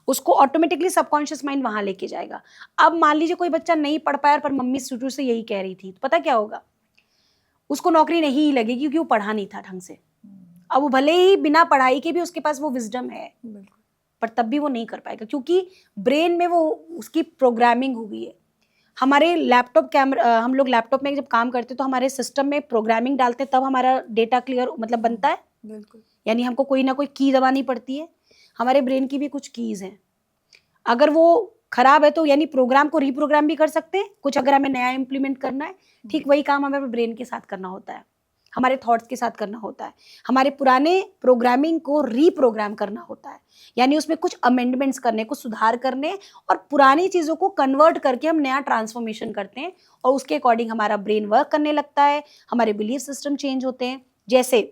उसको ऑटोमेटिकली सबकॉन्शियस माइंड वहां लेके जाएगा। अब मान लीजिए कोई बच्चा नहीं पढ़ पाया पर मम्मी शुरू से यही कह रही थी, तो पता क्या होगा, उसको नौकरी नहीं लगेगी क्योंकि वो पढ़ा नहीं था ढंग से। अब वो भले ही बिना पढ़ाई के भी उसके पास वो विजडम है, पर तब भी वो नहीं कर पाएगा क्योंकि ब्रेन में वो उसकी प्रोग्रामिंग हो गई है। हमारे लैपटॉप कैमरा, हम लोग लैपटॉप में जब काम करते हैं तो हमारे सिस्टम में प्रोग्रामिंग डालते हैं, तब हमारा डेटा क्लियर मतलब बनता है। बिल्कुल। यानी हमको कोई ना कोई की दबानी पड़ती है। हमारे ब्रेन की भी कुछ कीज हैं, अगर वो खराब है तो यानी प्रोग्राम को रीप्रोग्राम भी कर सकते हैं कुछ, अगर हमें नया इम्प्लीमेंट करना है। ठीक वही काम हमें ब्रेन के साथ करना होता है, हमारे थॉट्स के साथ करना होता है, हमारे पुराने प्रोग्रामिंग को रीप्रोग्राम करना होता है, यानी उसमें कुछ अमेंडमेंट्स करने, कुछ सुधार करने, और पुरानी चीज़ों को कन्वर्ट करके हम नया ट्रांसफॉर्मेशन करते हैं और उसके अकॉर्डिंग हमारा ब्रेन वर्क करने लगता है, हमारे बिलीफ सिस्टम चेंज होते हैं। जैसे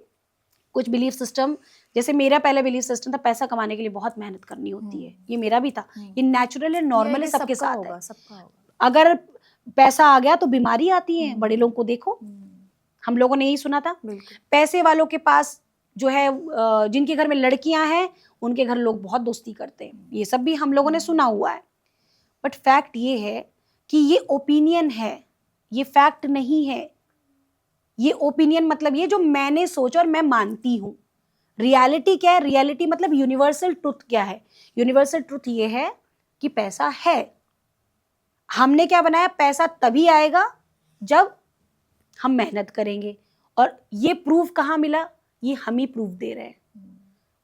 कुछ बिलीफ सिस्टम, जैसे मेरा पहला बिलीफ सिस्टम था पैसा कमाने के लिए बहुत मेहनत करनी होती है, ये मेरा भी था, ये नेचुरल है, नॉर्मल है, सबके साथ है। अगर पैसा आ गया तो बीमारी आती है, बड़े लोगों को देखो, हम लोगों ने यही सुना था। पैसे वालों के पास जो है, जिनके घर में लड़कियां हैं उनके घर लोग बहुत दोस्ती करते हैं, ये सब भी हम लोगों ने सुना हुआ है। बट फैक्ट ये है कि ये ओपिनियन है, ये फैक्ट नहीं है। ये ओपिनियन मतलब ये जो मैंने सोचा और मैं मानती हूँ। रियलिटी क्या है, रियलिटी मतलब यूनिवर्सल ट्रुथ क्या है, यूनिवर्सल ट्रुथ ये है कि पैसा है। हमने क्या बनाया, पैसा तभी आएगा जब हम मेहनत करेंगे, और ये प्रूफ कहाँ मिला, ये हम ही प्रूफ दे रहे हैं।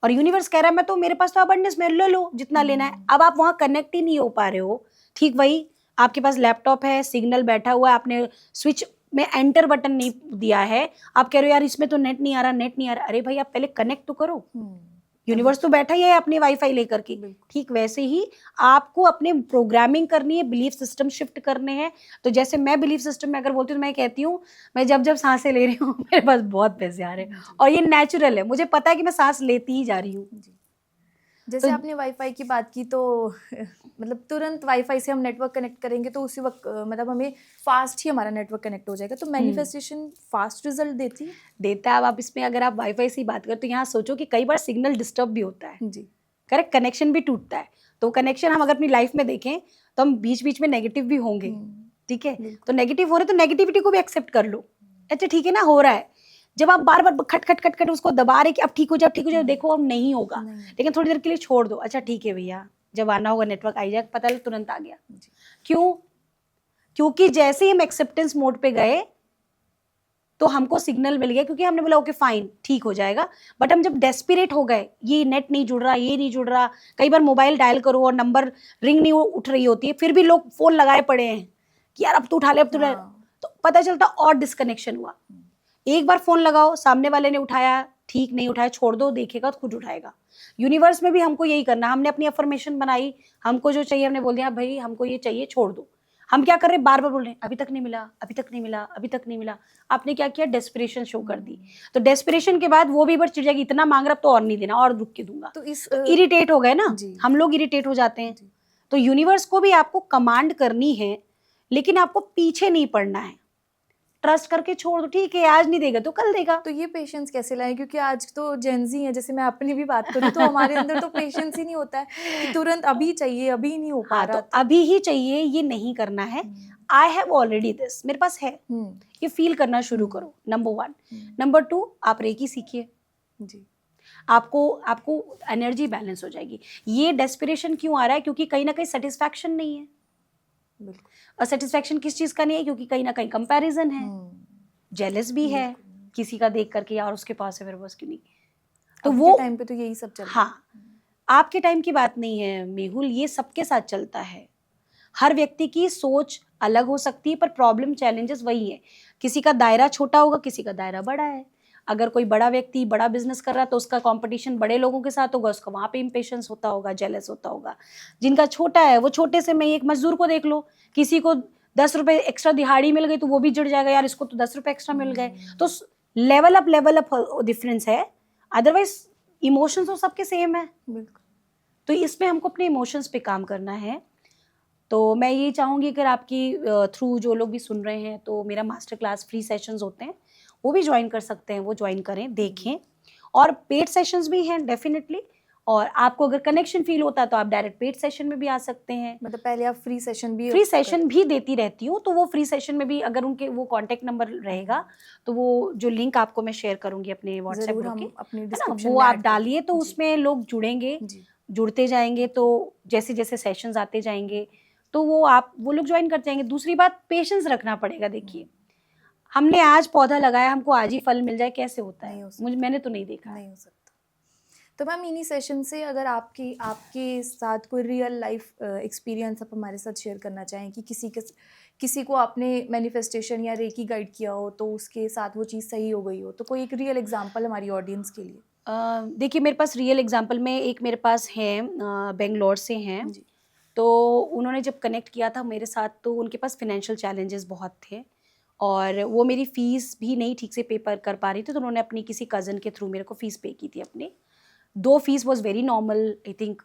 और यूनिवर्स कह रहा है मैं तो, मेरे पास तो अबंडेंस में, ले लो जितना लेना है। अब आप वहां कनेक्ट ही नहीं हो पा रहे हो। ठीक वही आपके पास लैपटॉप है, सिग्नल बैठा हुआ है, आपने स्विच में एंटर बटन नहीं दिया है, आप कह रहे हो यार इसमें तो नेट नहीं आ रहा, नेट नहीं आ रहा। अरे भाई आप पहले कनेक्ट तो करो, यूनिवर्स तो बैठा ही है अपने वाईफाई लेकर के। ठीक वैसे ही आपको अपने प्रोग्रामिंग करनी है, बिलीफ सिस्टम शिफ्ट करने हैं। तो जैसे मैं बिलीफ सिस्टम में अगर बोलती हूँ तो मैं कहती हूँ मैं जब जब सांसें ले रही हूँ मेरे पास बहुत पैसे आ रहे हैं, और ये नेचुरल है, मुझे पता है कि मैं सांस लेती ही जा रही हूँ। जैसे आपने वाईफाई की बात की, तो मतलब तुरंत वाईफाई से हम नेटवर्क कनेक्ट करेंगे तो उसी वक्त मतलब हमें फास्ट ही हमारा नेटवर्क कनेक्ट हो जाएगा। तो मैनिफेस्टेशन फास्ट रिजल्ट देता है। अब आप इसमें अगर आप वाईफाई से बात करें तो यहाँ सोचो कि कई बार सिग्नल डिस्टर्ब भी होता है जी, करेक्ट, कनेक्शन भी टूटता है। तो कनेक्शन हम अगर अपनी लाइफ में देखें तो हम बीच बीच में नेगेटिव भी होंगे, ठीक है। तो नेगेटिव हो रहे तो नेगेटिविटी को भी एक्सेप्ट कर लो, अच्छा ठीक है ना, हो रहा है। जब आप बार बार खट खट खट खट उसको दबा रहे कि अब ठीक हो जाओ, ठीक हो जाओ, देखो अब नहीं होगा, लेकिन थोड़ी देर के लिए छोड़ दो, अच्छा ठीक है भैया, जब आना होगा नेटवर्क आ जाएगा, पता लगे तुरंत आ गया। क्यों? क्योंकि जैसे ही हम एक्सेप्टेंस मोड पे गए तो हमको सिग्नल मिल गया, क्योंकि हमने बोला ओके फाइन ठीक हो जाएगा। बट हम जब डेस्परेट हो गए, ये नेट नहीं जुड़ रहा, ये नहीं जुड़ रहा, कई बार मोबाइल डायल करो और नंबर रिंग नहीं उठ रही होती है, फिर भी लोग फोन लगाए पड़े हैं कि यार अब तो उठा ले, अब तो उठा ले। तो पता चलता और डिस्कनेक्शन हुआ। एक बार फोन लगाओ, सामने वाले ने उठाया, ठीक नहीं उठाया, छोड़ दो, देखेगा तो खुद उठाएगा। यूनिवर्स में भी हमको यही करना, हमने अपनी अफर्मेशन बनाई, हमको जो चाहिए हमने बोल दिया भाई हमको ये चाहिए, छोड़ दो। हम क्या कर रहे हैं, बार बार बोल रहे हैं अभी तक नहीं मिला, अभी तक नहीं मिला, अभी तक नहीं मिला। आपने क्या किया, डेस्परेशन शो कर दी। तो डेस्परेशन के बाद वो भी बस चिढ़ जाएगी, इतना मांग रहा तो और नहीं देना, और रुक के दूंगा। तो इरिटेट हो गए ना, हम लोग इरिटेट हो जाते हैं। तो यूनिवर्स को भी आपको कमांड करनी है, लेकिन आपको पीछे नहीं पड़ना है, ट्रस्ट करके छोड़ दो, ठीक है आज नहीं देगा तो कल देगा। तो ये पेशेंस कैसे लाएं, क्योंकि आज तो जेनजी है, जैसे मैं अपनी भी बात करूं तो हमारे अंदर तो पेशेंस ही नहीं होता है कि तुरंत अभी चाहिए, अभी नहीं हो पा रहा। तो अभी ही चाहिए, ये नहीं करना है। आई हैव ऑलरेडी दिस, मेरे पास है, ये फील करना शुरू करो, नंबर 1। नंबर 2, आप रेकी सीखिए जी, आपको एनर्जी बैलेंस हो जाएगी। ये डेस्पिरेशन क्यों आ रहा है, क्योंकि कहीं ना कहीं सेटिस्फैक्शन नहीं है। और सेटिस्फैक्शन किस चीज का नहीं है, क्योंकि कहीं ना कहीं कंपैरिजन है, जेलस भी है किसी का देख करके, यार उसके पास है मेरे पास क्यों नहीं। तो वो टाइम पे तो यही सब चल रहा है। हाँ, आपके टाइम की बात नहीं है मेहुल, ये सबके साथ चलता है। हर व्यक्ति की सोच अलग हो सकती है, पर प्रॉब्लम चैलेंजेस वही है। किसी का दायरा छोटा होगा, किसी का दायरा बड़ा है। अगर कोई बड़ा व्यक्ति बड़ा बिजनेस कर रहा है तो उसका कंपटीशन बड़े लोगों के साथ होगा, उसका वहाँ पे इम्पेशंस होता होगा, जेलस होता होगा। जिनका छोटा है वो छोटे से, मैं एक मजदूर को देख लो, किसी को 10 रुपए एक्स्ट्रा दिहाड़ी मिल गई तो वो भी जुड़ जाएगा, यार इसको तो 10 रुपए एक्स्ट्रा मिल गए। तो लेवल अप डिफरेंस है, अदरवाइज इमोशंस तो सबके सेम है। तो इसमें हमको अपने इमोशंस पे काम करना है। तो मैं ये चाहूँगी अगर आपकी थ्रू जो लोग भी सुन रहे हैं, तो मेरा मास्टर क्लास फ्री सेशंस होते हैं, वो भी ज्वाइन कर सकते हैं, वो ज्वाइन करें, देखें। और पेड सेशंस भी हैं डेफिनेटली, और आपको अगर कनेक्शन फील होता है तो आप डायरेक्ट पेड सेशन में भी आ सकते हैं। मतलब पहले आप फ्री सेशन भी फ्री सेशन भी देती रहती हूँ, तो वो फ्री सेशन में भी अगर उनके वो कांटेक्ट नंबर रहेगा तो वो जो लिंक आपको मैं शेयर करूंगी अपने व्हाट्सएप जरूर ग्रुप हम के, अपनी है ना, डिस्क्रिप्शन वो में आप ऐड डालिए तो जी। उसमें लोग जुड़ेंगे, जी जुड़ते जाएंगे, तो जैसे जैसे सेशंस आते जाएंगे तो वो लोग ज्वाइन करते जाएंगे। दूसरी बात, पेशेंस रखना पड़ेगा। देखिए, हमने आज पौधा लगाया, हमको आज ही फल मिल जाए, कैसे होता नहीं है? हो सकता। मैंने तो नहीं देखा है। नहीं हो सकता। तो मैम इन्हीं सेशन से अगर आपके साथ कोई रियल लाइफ एक्सपीरियंस आप हमारे साथ शेयर करना चाहें कि किसी को आपने मैनिफेस्टेशन या रेकी गाइड किया हो तो उसके साथ वो चीज़ सही हो गई हो, तो कोई एक रियल एग्जांपल हमारी ऑडियंस के लिए। देखिए, मेरे पास रियल एग्जांपल में एक मेरे पास है, बेंगलोर से हैं। जी तो उन्होंने जब कनेक्ट किया था मेरे साथ तो उनके पास फाइनेंशियल चैलेंजेस बहुत थे, और वो मेरी फ़ीस भी नहीं ठीक से पे कर पा रही थी, तो उन्होंने अपनी किसी कज़न के थ्रू मेरे को फ़ीस पे की थी अपनी। दो fees was very normal, I think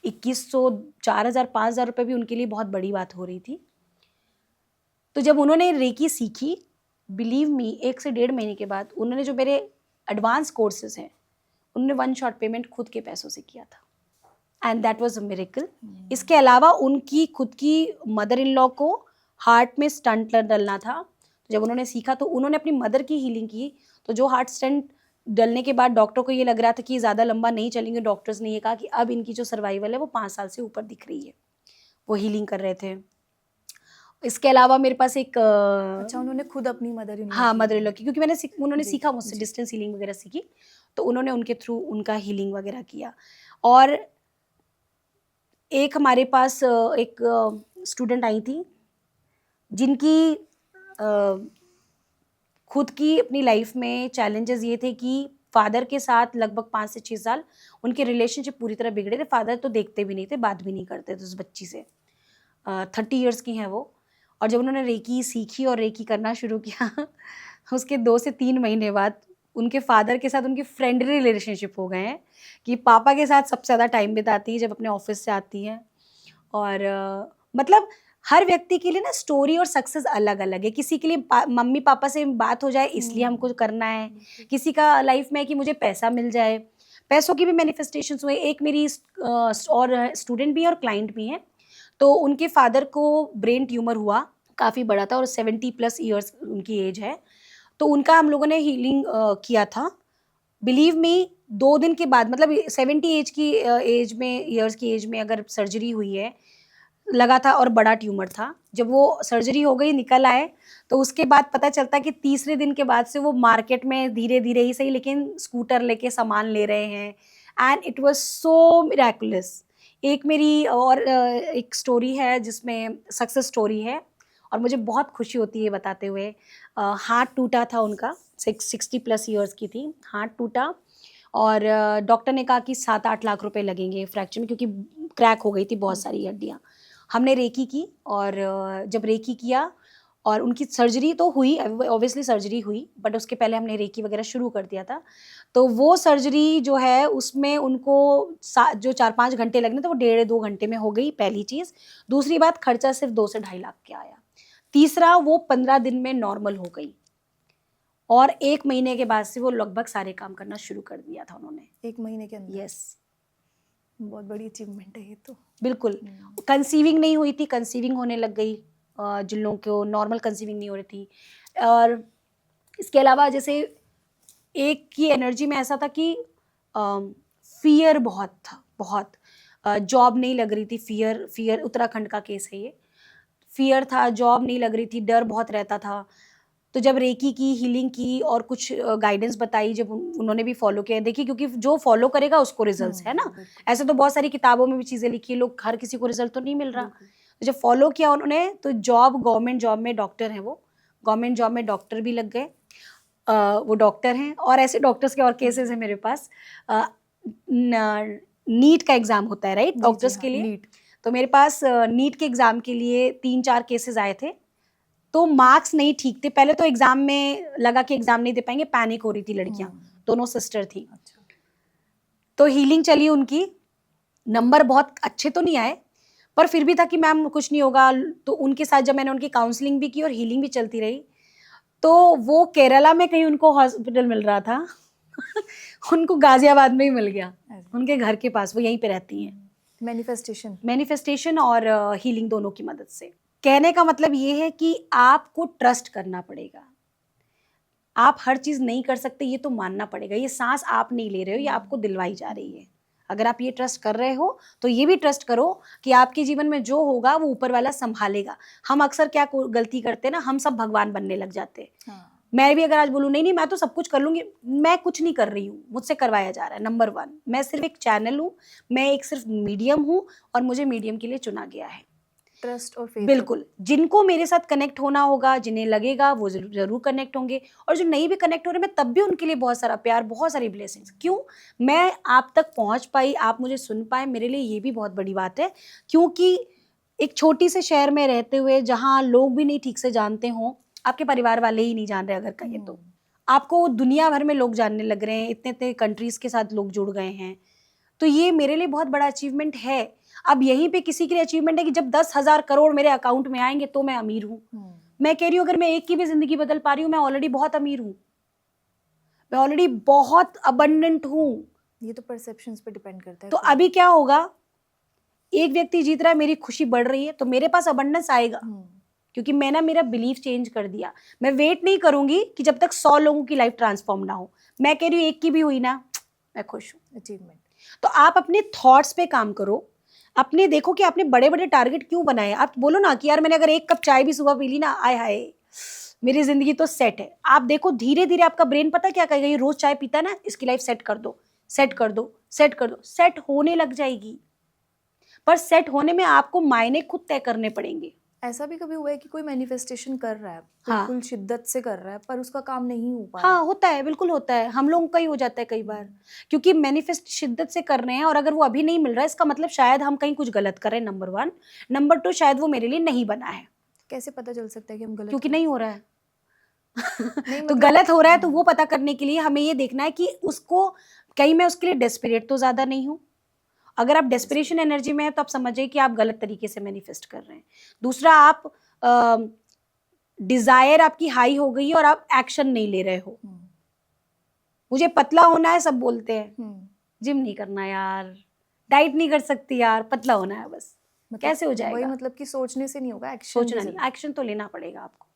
2100, 4000, 5000 रुपये भी उनके लिए बहुत बड़ी बात हो रही थी। तो जब उन्होंने रेकी सीखी, बिलीव मी, 1 से 1.5 महीने के बाद उन्होंने जो मेरे एडवांस कोर्सेज हैं उन्होंने 1 शॉट पेमेंट खुद के पैसों से किया था, and that was a miracle. इसके अलावा उनकी खुद की मदर इन लॉ को हार्ट में स्टंट डलना था, तो जब उन्होंने सीखा तो उन्होंने अपनी मदर की हीलिंग की। तो जो हार्ट स्टंट डलने के बाद डॉक्टर को ये लग रहा था कि ज़्यादा लंबा नहीं चलेंगे, डॉक्टर्स ने ये कहा कि अब इनकी जो सर्वाइवल है वो 5 साल से ऊपर दिख रही है, वो हीलिंग कर रहे थे। इसके अलावा मेरे पास एक अच्छा, उन्होंने खुद अपनी मदर इन हाँ, मदर इन लॉ की, क्योंकि उन्होंने जी, सीखा मुझसे, जी। डिस्टेंस हीलिंग वगैरह सीखी, तो उन्होंने उनके थ्रू उनका हीलिंग वगैरह किया। और एक हमारे पास एक स्टूडेंट आई थी जिनकी खुद की अपनी लाइफ में चैलेंजेस ये थे कि फादर के साथ लगभग 5 से 6 साल उनके रिलेशनशिप पूरी तरह बिगड़े थे। फादर तो देखते भी नहीं थे, बात भी नहीं करते थे उस बच्ची से। 30 इयर्स की हैं वो, और जब उन्होंने रेकी सीखी और रेकी करना शुरू किया उसके 2 से 3 महीने बाद उनके फादर के साथ उनकी फ्रेंडली रिलेशनशिप हो गए हैं कि पापा के साथ सबसे ज़्यादा टाइम बिताती है जब अपने ऑफिस से आती हैं। और मतलब हर व्यक्ति के लिए ना स्टोरी और सक्सेस अलग अलग है। किसी के लिए मम्मी पापा से बात हो जाए इसलिए हमको करना है, किसी का लाइफ में है कि मुझे पैसा मिल जाए। पैसों की भी मैनिफेस्टेशंस हुए। एक मेरी और स्टूडेंट भी है और क्लाइंट भी हैं, तो उनके फादर को ब्रेन ट्यूमर हुआ, काफ़ी बड़ा था, और 70+ ईयर्स उनकी एज है। तो उनका हम लोगों ने हीलिंग किया था। बिलीव मी, 2 दिन के बाद, मतलब 70 एज की एज में, ईयर्स की एज में अगर सर्जरी हुई है, लगा था, और बड़ा ट्यूमर था। जब वो सर्जरी हो गई, निकल आए, तो उसके बाद पता चलता कि तीसरे दिन के बाद से वो मार्केट में धीरे धीरे ही सही लेकिन स्कूटर लेके सामान ले रहे हैं, and it was so miraculous. एक मेरी और एक स्टोरी है जिसमें सक्सेस स्टोरी है, और मुझे बहुत खुशी होती है बताते हुए। हार्ट टूटा था उनका, 60+ ईयर्स की थी, हार्ट टूटा, और डॉक्टर ने कहा कि 7-8 लाख रुपए लगेंगे फ्रैक्चर में, क्योंकि क्रैक हो गई थी बहुत सारी हड्डियाँ। हमने रेकी की, और जब रेकी किया और उनकी सर्जरी तो हुई, ऑब्वियसली सर्जरी हुई, बट उसके पहले हमने रेकी वगैरह शुरू कर दिया था। तो वो सर्जरी जो है उसमें उनको जो 4-5 घंटे लगने थे वो 1.5-2 घंटे में हो गई, पहली चीज़। दूसरी बात, खर्चा सिर्फ 2 से 2.5 लाख का आया। तीसरा, वो 15 दिन में नॉर्मल हो गई, और 1 महीने के बाद से वो लगभग सारे काम करना शुरू कर दिया था उन्होंने। 1 महीने के अंदर? यस, बहुत बड़ी अचीवमेंट है ये तो। बिल्कुल। कंसीविंग नहीं हुई थी, कंसीविंग होने लग गई, जिन लोगों को नॉर्मल कंसीविंग नहीं हो रही थी। और इसके अलावा जैसे एक की एनर्जी में ऐसा था कि फियर बहुत था, बहुत। जॉब नहीं लग रही थी, फियर उत्तराखंड का केस है ये। फियर था, जॉब नहीं लग रही थी, डर बहुत रहता था। तो जब रेकी की, हीलिंग की और कुछ गाइडेंस बताई, जब उन्होंने भी फॉलो किया, देखिए क्योंकि जो फॉलो करेगा उसको रिजल्ट्स है ना। ऐसे तो बहुत सारी किताबों में भी चीज़ें लिखी है, लोग, हर किसी को रिजल्ट तो नहीं मिल रहा। तो जब फॉलो किया उन्होंने, तो गवर्नमेंट जॉब में डॉक्टर हैं वो, गवर्नमेंट जॉब में डॉक्टर भी लग गए। वो डॉक्टर हैं, और ऐसे डॉक्टर्स के और केसेस हैं मेरे पास। नीट का एग्ज़ाम होता है, राइट, डॉक्टर्स के लिए। तो मेरे पास नीट के एग्ज़ाम के लिए 3-4 केसेस आए थे। तो मार्क्स नहीं ठीक थे, पहले तो एग्ज़ाम में लगा कि एग्ज़ाम नहीं दे पाएंगे, पैनिक हो रही थी लड़कियां, दोनों सिस्टर थी। तो हीलिंग चली उनकी, नंबर बहुत अच्छे तो नहीं आए, पर फिर भी था कि मैम कुछ नहीं होगा। तो उनके साथ जब मैंने उनकी काउंसलिंग भी की और हीलिंग भी चलती रही, तो वो केरला में कहीं उनको हॉस्पिटल मिल रहा था, उनको गाजियाबाद में ही मिल गया, उनके घर के पास, वो यहीं पे रहती हैं। मैनिफेस्टेशन और हीलिंग दोनों की मदद से। कहने का मतलब ये है कि आपको ट्रस्ट करना पड़ेगा। आप हर चीज नहीं कर सकते, ये तो मानना पड़ेगा। ये सांस आप नहीं ले रहे हो, ये आपको दिलवाई जा रही है। अगर आप ये ट्रस्ट कर रहे हो तो ये भी ट्रस्ट करो कि आपके जीवन में जो होगा वो ऊपर वाला संभालेगा। हम अक्सर क्या गलती करते हैं ना, हम सब भगवान बनने लग जाते हैं। मैं भी अगर आज बोलूँ नहीं मैं तो सब कुछ कर लूंगी, मैं कुछ नहीं कर रही हूँ, मुझसे करवाया जा रहा है। नंबर 1, मैं सिर्फ एक चैनल हूँ, मैं एक सिर्फ मीडियम हूँ और मुझे मीडियम के लिए चुना गया है। ट्रस्ट और फेथ। बिल्कुल, जिनको मेरे साथ कनेक्ट होना होगा, जिन्हें लगेगा वो जरूर कनेक्ट होंगे, और जो नहीं भी कनेक्ट हो रहे, मैं तब भी उनके लिए बहुत सारा प्यार, बहुत सारी ब्लेसिंग्स। क्यों मैं आप तक पहुंच पाई, आप मुझे सुन पाए, मेरे लिए ये भी बहुत बड़ी बात है। क्योंकि एक छोटी से शहर में रहते हुए जहाँ लोग भी नहीं ठीक से जानते हों, आपके परिवार वाले ही नहीं जान रहे अगर कहे तो, आपको दुनिया भर में लोग जानने लग रहे हैं, इतने इतने कंट्रीज के साथ लोग जुड़ गए हैं, तो ये मेरे लिए बहुत बड़ा अचीवमेंट है। अब यहीं पे किसी के लिए अचीवमेंट है कि जब 10,000 करोड़ मेरे अकाउंट में आएंगे तो मैं अमीर हूँ। मैं कह रही हूँ अगर मैं एक की भी जिंदगी बदल पा रही हूँ, मैं ऑलरेडी बहुत अमीर हूँ, मैं ऑलरेडी बहुत अबंडेंट हूँ। ये तो परसेप्शंस पे डिपेंड करता है। तो अभी क्या होगा, एक व्यक्ति जीत रहा है, मेरी खुशी बढ़ रही है, तो मेरे पास अबंडेंस आएगा। क्योंकि मैं ना मेरा बिलीफ चेंज कर दिया। मैं वेट नहीं करूंगी कि जब तक 100 लोगों की लाइफ ट्रांसफॉर्म ना हो। मैं कह रही हूँ एक की भी हुई ना, मैं खुश हूँ। अचीवमेंट। तो आप अपने थॉट्स पे काम करो, अपने देखो कि आपने बड़े बड़े टारगेट क्यों बनाए। आप बोलो ना कि यार मैंने अगर 1 कप चाय भी सुबह पी ली ना, आय हाय मेरी जिंदगी तो सेट है। आप देखो धीरे धीरे आपका ब्रेन पता क्या कहेगा, ये रोज चाय पीता है ना, इसकी लाइफ सेट कर दो, सेट कर दो, सेट कर दो। सेट होने लग जाएगी, पर सेट होने में आपको मायने खुद तय करने पड़ेंगे। ऐसा भी कभी हुआ है कि कोई मैनिफेस्टेशन कर रहा है, बिल्कुल शिद्दत से कर रहा है, पर उसका काम नहीं हो पाया? हाँ होता है, बिल्कुल होता है, हम लोगों का ही हो जाता है कई बार। क्योंकि मैनिफेस्ट शिद्दत से कर रहे हैं और अगर वो अभी नहीं मिल रहा है, इसका मतलब शायद हम कहीं कुछ गलत कर रहे हैं, नंबर 1। नंबर 2, शायद वो मेरे लिए नहीं बना है। कैसे पता चल सकता है कि हम गलत? क्योंकि नहीं हो रहा है। नहीं तो गलत हो रहा है तो वो पता करने के लिए हमें ये देखना है कि उसको कहीं मैं उसके लिए डेस्परेट तो ज्यादा नहीं हूँ। अगर आप डेस्परेशन एनर्जी में है तो आप समझिए कि आप गलत तरीके से मैनिफेस्ट कर रहे हैं। दूसरा, आप डिजायर आपकी हाई हो गई और आप एक्शन नहीं ले रहे हो। मुझे पतला होना है सब बोलते हैं, जिम नहीं करना यार, डाइट नहीं कर सकती यार, पतला होना है बस। मतलब कैसे हो जाएगा? वही मतलब कि सोचने से नहीं होगा, एक्शन सोचना नहीं, एक्शन तो लेना पड़ेगा आपको।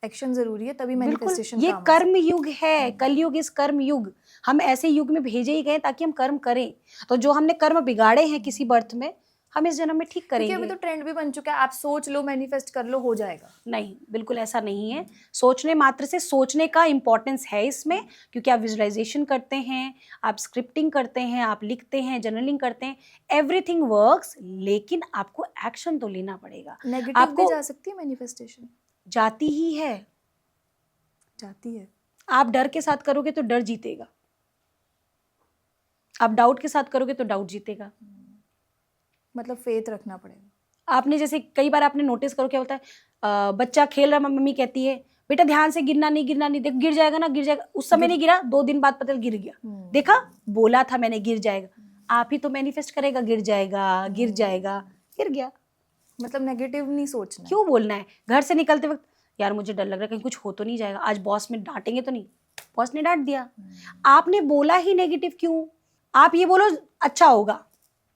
एक्शन जरूरी है तभी मैनिफेस्टेशन। ये कर्म युग है, कलयुग इस कर्म युग। हम ऐसे युग में भेजे ही गए ताकि हम कर्म करें। तो जो हमने कर्म बिगाड़े हैं किसी बर्थ में, हम इस जन्म में ठीक करेंगे। क्योंकि अभी तो ट्रेंड भी बन चुका है, आप सोच लो, मैनिफेस्ट कर लो, हो जाएगा। नहीं, बिल्कुल ऐसा नहीं है। सोचने मात्र से, सोचने का इंपॉर्टेंस है इसमें, क्योंकि आप विजुअलाइजेशन करते हैं, आप स्क्रिप्टिंग करते हैं, आप लिखते हैं, जर्नलिंग करते हैं, एवरीथिंग वर्क्स, लेकिन आपको एक्शन तो लेना पड़ेगा। नेगेटिव भी जा सकती है मैनिफेस्टेशन? जाती ही है, जाती है। आप डर के साथ करोगे तो डर जीतेगा, आप डाउट के साथ करोगे तो डाउट जीतेगा। मतलब फेथ रखना पड़ेगा। आपने जैसे कई बार आपने नोटिस करो, क्या होता है, बच्चा खेल रहा, मम्मी कहती है बेटा ध्यान से, गिरना नहीं, गिरना नहीं, देख गिर जाएगा ना, गिर जाएगा। उस समय नहीं गिरा, 2 दिन बाद पता गिर गया। देखा, बोला था मैंने गिर जाएगा। आप ही तो मैनिफेस्ट करेगा गिर जाएगा, गिर जाएगा, गिर गया। मतलब नेगेटिव नहीं सोचना। क्यों बोलना है? घर से निकलते वक्त यार मुझे डर लग रहा है कहीं कुछ हो तो नहीं जाएगा, आज बॉस में डांटेंगे तो नहीं, बॉस ने डांट दिया, आपने बोला ही नेगेटिव क्यों? आप ये बोलो अच्छा होगा।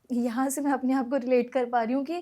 यहाँ से मैं अपने आप को रिलेट कर पा रही हूँ कि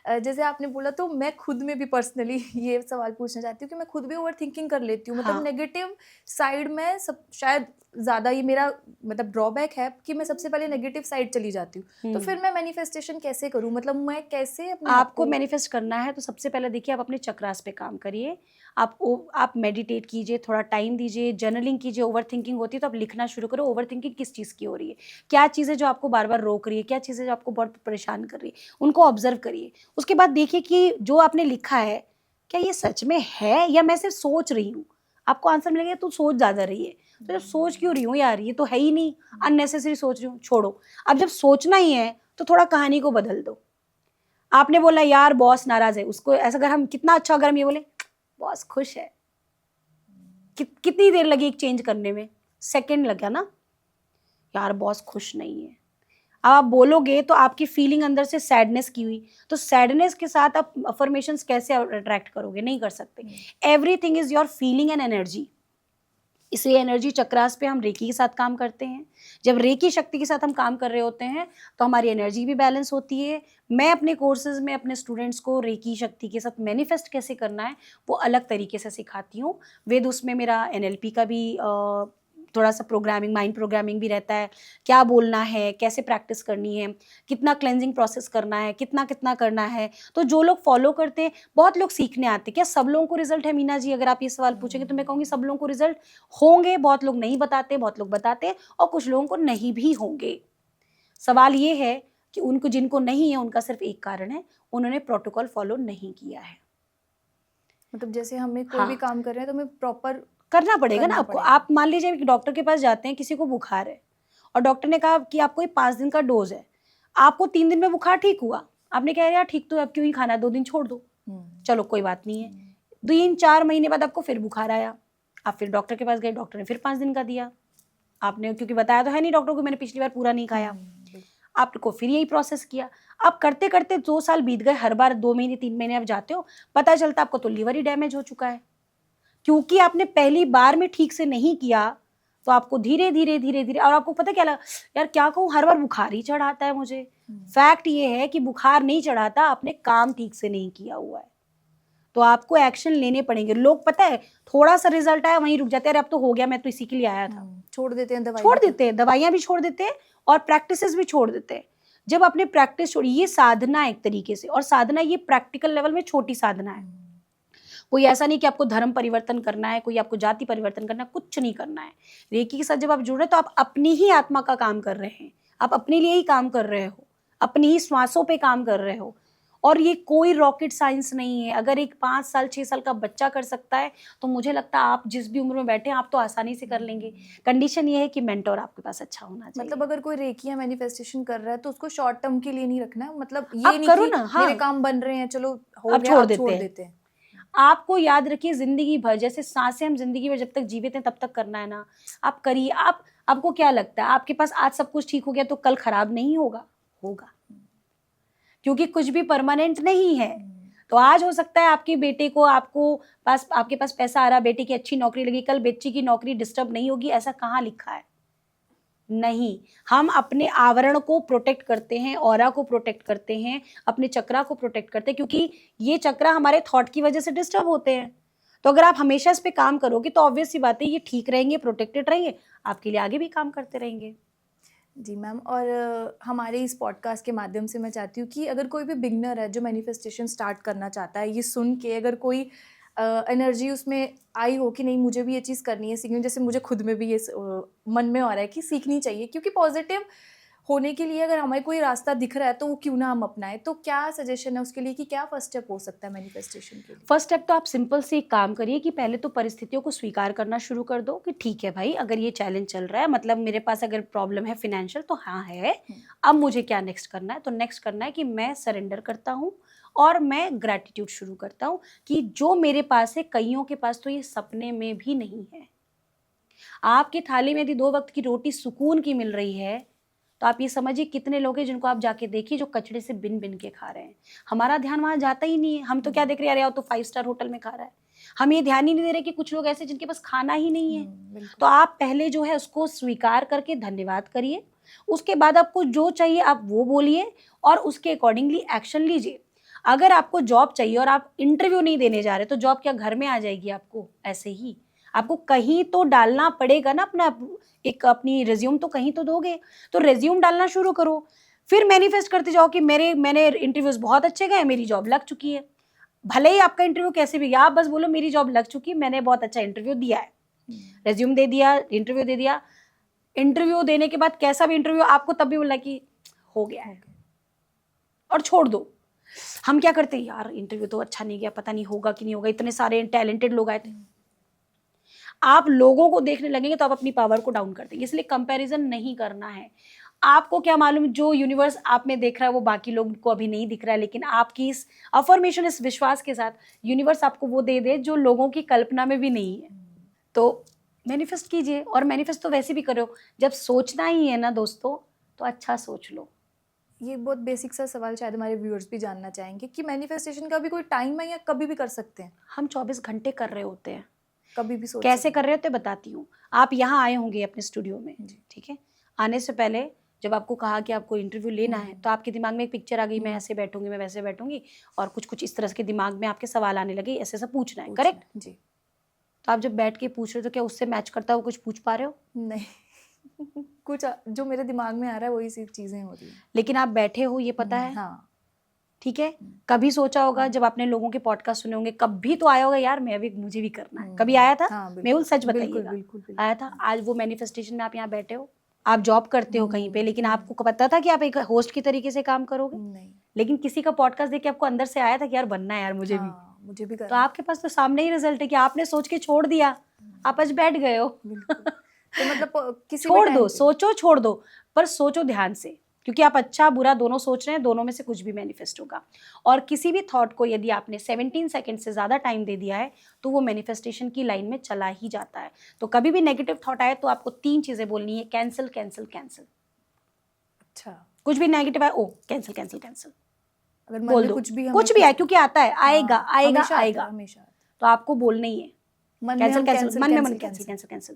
जैसे आपने बोला, तो मैं खुद में भी पर्सनली ये सवाल पूछना चाहती हूँ कि मैं खुद भी ओवर थिंकिंग कर लेती हूँ। मतलब नेगेटिव साइड में सब शायद ज़्यादा, ये मेरा मतलब ड्रॉबैक है कि मैं सबसे पहले नेगेटिव साइड चली जाती हूँ। तो फिर मैं मैनिफेस्टेशन कैसे करूँ? मतलब मैं कैसे अपने आपको मैनिफेस्ट करना है तो सबसे पहले देखिए, आप अपने चक्रास पे काम करिए, आप मेडिटेट कीजिए, थोड़ा टाइम दीजिए, जर्नलिंग कीजिए। ओवर थिंकिंग होती है तो आप लिखना शुरू करो, ओवर थिंकिंग किस चीज़ की हो रही है, क्या चीज़ है जो आपको बार बार रोक रही है, क्या चीज़ है जो आपको बहुत परेशान कर रही है, उनको ऑब्जर्व करिए। उसके बाद देखिए कि जो आपने लिखा है क्या ये सच में है या मैं सिर्फ सोच रही हूँ। आपको आंसर मिलेगा तो सोच ज़्यादा रही है, तो जब सोच क्यों रही हूँ यार, ये तो है ही नहीं, अननेसेसरी सोच रही हूँ, छोड़ो। अब जब सोचना ही है तो थोड़ा कहानी को बदल दो। आपने बोला यार बॉस नाराज है, उसको ऐसा अगर हम कितना अच्छा, अगर हम ये बोले बॉस खुश है, कितनी देर लगी एक चेंज करने में? सेकंड लगा ना। यार बॉस खुश नहीं है, अब आप बोलोगे तो आपकी फीलिंग अंदर से सैडनेस की हुई, तो सैडनेस के साथ आप अफर्मेशंस कैसे अट्रैक्ट करोगे? नहीं कर सकते। Everything is your feeling and energy. इसलिए एनर्जी चक्रास पे हम रेकी के साथ काम करते हैं। जब रेकी शक्ति के साथ हम काम कर रहे होते हैं तो हमारी एनर्जी भी बैलेंस होती है। मैं अपने कोर्सेज में अपने स्टूडेंट्स को रेकी शक्ति के साथ मैनिफेस्ट कैसे करना है वो अलग तरीके से सिखाती हूँ। वेद उसमें मेरा एनएलपी का भी थोड़ा सा प्रोग्रामिंग, माइंड प्रोग्रामिंग भी रहता है, क्या बोलना है, कैसे प्रैक्टिस करनी है, कितना क्लेंजिंग प्रोसेस करना है, कितना कितना करना है। तो जो लोग फॉलो करते हैं, बहुत लोग सीखने आते हैं। क्या सब लोगों को रिजल्ट है मीना जी? अगर आप ये सवाल पूछेंगे तो मैं कहूँगी सब लोगों को रिजल्ट होंगे। बहुत लोग नहीं बताते, बहुत लोग बताते, और कुछ लोगों को नहीं भी होंगे। सवाल ये है कि उनको, जिनको नहीं है, उनका सिर्फ एक कारण है, उन्होंने प्रोटोकॉल फॉलो नहीं किया है। मतलब जैसे हमें कोई भी काम कर रहे हैं तो हमें प्रॉपर करना पड़ेगा ना करना आपको। पड़ेगा। आप मान लीजिए कि डॉक्टर के पास जाते हैं, किसी को बुखार है और डॉक्टर ने कहा कि आपको ये 5 दिन का डोज है, आपको 3 दिन में बुखार ठीक हुआ, आपने कहा यार ठीक तो है, अब क्यों ही खाना, 2 दिन छोड़ दो, चलो कोई बात नहीं है। 3-4 महीने बाद आपको फिर बुखार आया, आप फिर डॉक्टर के पास गए, डॉक्टर ने फिर 5 दिन का दिया, आपने क्योंकि बताया तो है नहीं डॉक्टर को मैंने पिछली बार पूरा नहीं खाया, आपको फिर यही प्रोसेस किया। अब करते करते 2 साल बीत गए, हर बार 2 महीने 3 महीने आप जाते हो, पता चलता आपको तो लीवर ही डैमेज हो चुका है, क्योंकि आपने पहली बार में ठीक से नहीं किया। तो आपको धीरे धीरे धीरे धीरे, और आपको पता क्या लगा, यार क्या कहूँ, हर बार बुखार ही चढ़ाता है मुझे। फैक्ट ये है कि बुखार नहीं चढ़ाता, आपने काम ठीक से नहीं किया हुआ है। तो आपको एक्शन लेने पड़ेंगे। लोग पता है थोड़ा सा रिजल्ट आया वहीं रुक जाते हैं, अरे अब तो हो गया, मैं तो इसी के लिए आया था, छोड़ देते हैं दवाई, छोड़ देते हैं, दवाइयां भी छोड़ देते हैं और प्रैक्टिसेस भी छोड़ देते हैं। जब आपने प्रैक्टिस छोड़ी, ये साधना एक तरीके से, और साधना ये प्रैक्टिकल लेवल में छोटी साधना है। कोई ऐसा नहीं कि आपको धर्म परिवर्तन करना है, कोई आपको जाति परिवर्तन करना है, कुछ नहीं करना है। रेकी के साथ जब आप जुड़ रहे हैं तो आप अपनी ही आत्मा का काम कर रहे हैं, आप अपने लिए ही काम कर रहे हो, अपनी ही श्वासों पे काम कर रहे हो। और ये कोई रॉकेट साइंस नहीं है। अगर एक 5 साल 6 साल का बच्चा कर सकता है तो मुझे लगता है आप जिस भी उम्र में बैठे हैं आप तो आसानी से कर लेंगे। कंडीशन ये है कि मेंटोर आपके पास अच्छा होना चाहिए। मतलब अगर कोई रेकी या मैनिफेस्टेशन कर रहा है तो उसको शॉर्ट टर्म के लिए नहीं रखना है, मतलब ये आप नहीं करो कि ना, हाँ, मेरे काम बन रहे हैं चलो हो अब गया, छोड़ अब छोड़ देते देते हैं। आपको याद रखिए, जिंदगी भर, जैसे सांसें हम जिंदगी भर जब तक जीवित हैं तब तक करना है ना, आप करिए। आपको क्या लगता है, आपके पास आज सब कुछ ठीक हो गया तो कल खराब नहीं होगा? होगा, क्योंकि कुछ भी परमानेंट नहीं है। तो आज हो सकता है आपके बेटे को, आपके पास पैसा आ रहा, बेटे की अच्छी नौकरी लगी, कल बच्ची की नौकरी डिस्टर्ब नहीं होगी, ऐसा कहाँ लिखा है? नहीं। हम अपने आवरण को प्रोटेक्ट करते हैं, ऑरा को प्रोटेक्ट करते हैं, अपने चक्रा को प्रोटेक्ट करते हैं, क्योंकि ये चक्रा हमारे थॉट की वजह से डिस्टर्ब होते हैं। तो अगर आप हमेशा इस पे काम करोगे तो ऑब्वियस सी बात है ये ठीक रहेंगे, प्रोटेक्टेड रहेंगे, आपके लिए आगे भी काम करते रहेंगे। जी मैम, और हमारे इस पॉडकास्ट के माध्यम से मैं चाहती हूँ कि अगर कोई भी बिगनर है जो मैनिफेस्टेशन स्टार्ट करना चाहता है, ये सुन के अगर कोई एनर्जी उसमें आई हो कि नहीं मुझे भी ये चीज़ करनी है, सीखनी, जैसे मुझे खुद में भी ये मन में आ रहा है कि सीखनी चाहिए, क्योंकि पॉजिटिव होने के लिए अगर हमें कोई रास्ता दिख रहा है तो वो क्यों ना हम अपनाएं, तो क्या सजेशन है उसके लिए कि क्या फर्स्ट स्टेप हो सकता है मैनिफेस्टेशन के लिए? फर्स्ट स्टेप तो आप सिंपल से एक काम करिए कि पहले तो परिस्थितियों को स्वीकार करना शुरू कर दो कि ठीक है भाई, अगर ये चैलेंज चल रहा है, मतलब मेरे पास अगर प्रॉब्लम है फिनेंशियल तो हाँ है, अब मुझे क्या नेक्स्ट करना है? तो नेक्स्ट करना है कि मैं सरेंडर करता हूँ और मैं ग्रैटिट्यूड शुरू करता हूँ कि जो मेरे पास है, कईयों के पास तो ये सपने में भी नहीं है। आपकी थाली में यदि 2 वक्त की रोटी सुकून की मिल रही है तो आप ये समझिए कितने लोग हैं जिनको आप जाके देखिए जो कचड़े से बिन बिन के खा रहे हैं। हमारा ध्यान वहां जाता ही नहीं है। हम तो क्या देख रहे हैं, अरे यार तो 5 स्टार होटल में खा रहा है। हम ये ध्यान ही नहीं दे रहे कि कुछ लोग ऐसे जिनके पास खाना ही नहीं है। तो आप पहले जो है उसको स्वीकार करके धन्यवाद करिए, उसके बाद आपको जो चाहिए आप वो बोलिए और उसके अकॉर्डिंगली एक्शन लीजिए। अगर आपको जॉब चाहिए और आप इंटरव्यू नहीं देने जा रहे तो जॉब क्या घर में आ जाएगी आपको? ऐसे ही आपको कहीं तो डालना पड़ेगा ना, अपनी रिज्यूम तो कहीं तो दोगे। तो रिज्यूम डालना शुरू करो, फिर मैनिफेस्ट करते जाओ कि मैंने इंटरव्यूज बहुत अच्छे गए, मेरी जॉब लग चुकी है। भले ही आपका इंटरव्यू कैसे भी, आप बस बोलो मेरी जॉब लग चुकी, मैंने बहुत अच्छा इंटरव्यू दिया है। रिज्यूम दे दिया, इंटरव्यू दे दिया। इंटरव्यू देने के बाद कैसा भी इंटरव्यू, आपको तब भी बोला कि हो गया है और छोड़ दो। हम क्या करते हैं, यार इंटरव्यू तो अच्छा नहीं गया, पता नहीं होगा कि नहीं होगा, इतने सारे टैलेंटेड लोग आए थे। आप लोगों को देखने लगेंगे तो आप अपनी पावर को डाउन कर देंगे। इसलिए कंपैरिजन नहीं करना है। आपको क्या मालूम, जो यूनिवर्स आप में देख रहा है वो बाकी लोगों को अभी नहीं दिख रहा है, लेकिन आपकी इस अफर्मेशन, इस विश्वास के साथ यूनिवर्स आपको वो दे दे जो लोगों की कल्पना में भी नहीं है। तो मैनिफेस्ट कीजिए, और मैनिफेस्ट तो वैसे भी करो, जब सोचना ही है ना दोस्तों तो अच्छा सोच लो। ये बहुत बेसिक सा सवाल शायद हमारे व्यूअर्स भी जानना चाहेंगे कि मैनिफेस्टेशन का भी कोई टाइम है या कभी भी कर सकते हैं? हम 24 घंटे कर रहे होते हैं। कभी भी सोच कैसे सकते कर रहे हो तो बताती हूँ। आप यहाँ आए होंगे अपने स्टूडियो में, जी। ठीक है, आने से पहले जब आपको कहा कि आपको इंटरव्यू लेना है तो आपके दिमाग में एक पिक्चर आ गई, मैं ऐसे बैठूंगी, मैं वैसे बैठूंगी, और कुछ कुछ इस तरह के दिमाग में आपके सवाल आने लगे, ऐसे ऐसा पूछना है, करेक्ट? जी। तो आप जब बैठ के पूछ रहे हो तो क्या उससे मैच करता हो कुछ पूछ पा रहे हो? नहीं कुछ जो मेरे दिमाग में आ रहा है वही सी चीजें हो रही हैं। लेकिन आप बैठे हो ये पता है, हाँ। ठीक है। कभी सोचा होगा जब आपने लोगों के पॉडकास्ट सुने होंगे, कभी तो आया होगा यार मैं भी, मुझे भी करना है, कभी आया था? हाँ, बिल्कुल, मेहुल सच बिल्कुल, बताइएगा, बिल्कुल, बिल्कुल। आया था? आज वो मैनिफेस्टेशन में आप यहाँ बैठे हो, आप जॉब करते हो कहीं पे, लेकिन आपको पता था कि आप एक होस्ट की तरीके से काम करोगे? नहीं। लेकिन किसी का पॉडकास्ट देख के आपको अंदर से आया था कि यार बनना है यार मुझे भी। मुझे भी तो करना आपके पास तो सामने ही रिजल्ट है कि आपने सोच के छोड़ दिया, आप आज बैठ गए हो। बिल्कुल। तो मतलब किसी भी छोड़ टाइम दो, पे सोचो छोड़ दो, पर सोचो ध्यान से, क्योंकि आप अच्छा बुरा दोनों सोच रहे हैं, दोनों में से कुछ भी मैनिफेस्ट होगा। और किसी भी थॉट को यदि आपने 17 सेकंड से ज़्यादा टाइम दे दिया है तो वो मैनिफेस्टेशन की लाइन में चला ही जाता है। तो कभी भी नेगेटिव थॉट आए तो आपको 3 चीज़ें बोलनी है, कैंसिल कैंसिल कैंसिल। अच्छा, कुछ भी नेगेटिव आए, ओ कैंसिल कैंसिल कैंसिल अगर मन बोल में दो, कुछ भी हमें कुछ भी आए, क्योंकि आता है, आएगा हाँ, आएगा हमेशा आता है, आएगा, हमेशा आता तो आपको बोलना ही है है। मन में कैंसिल हम कैंसिल, कैंसिल मन में मन cancel cancel cancel. Cancel cancel.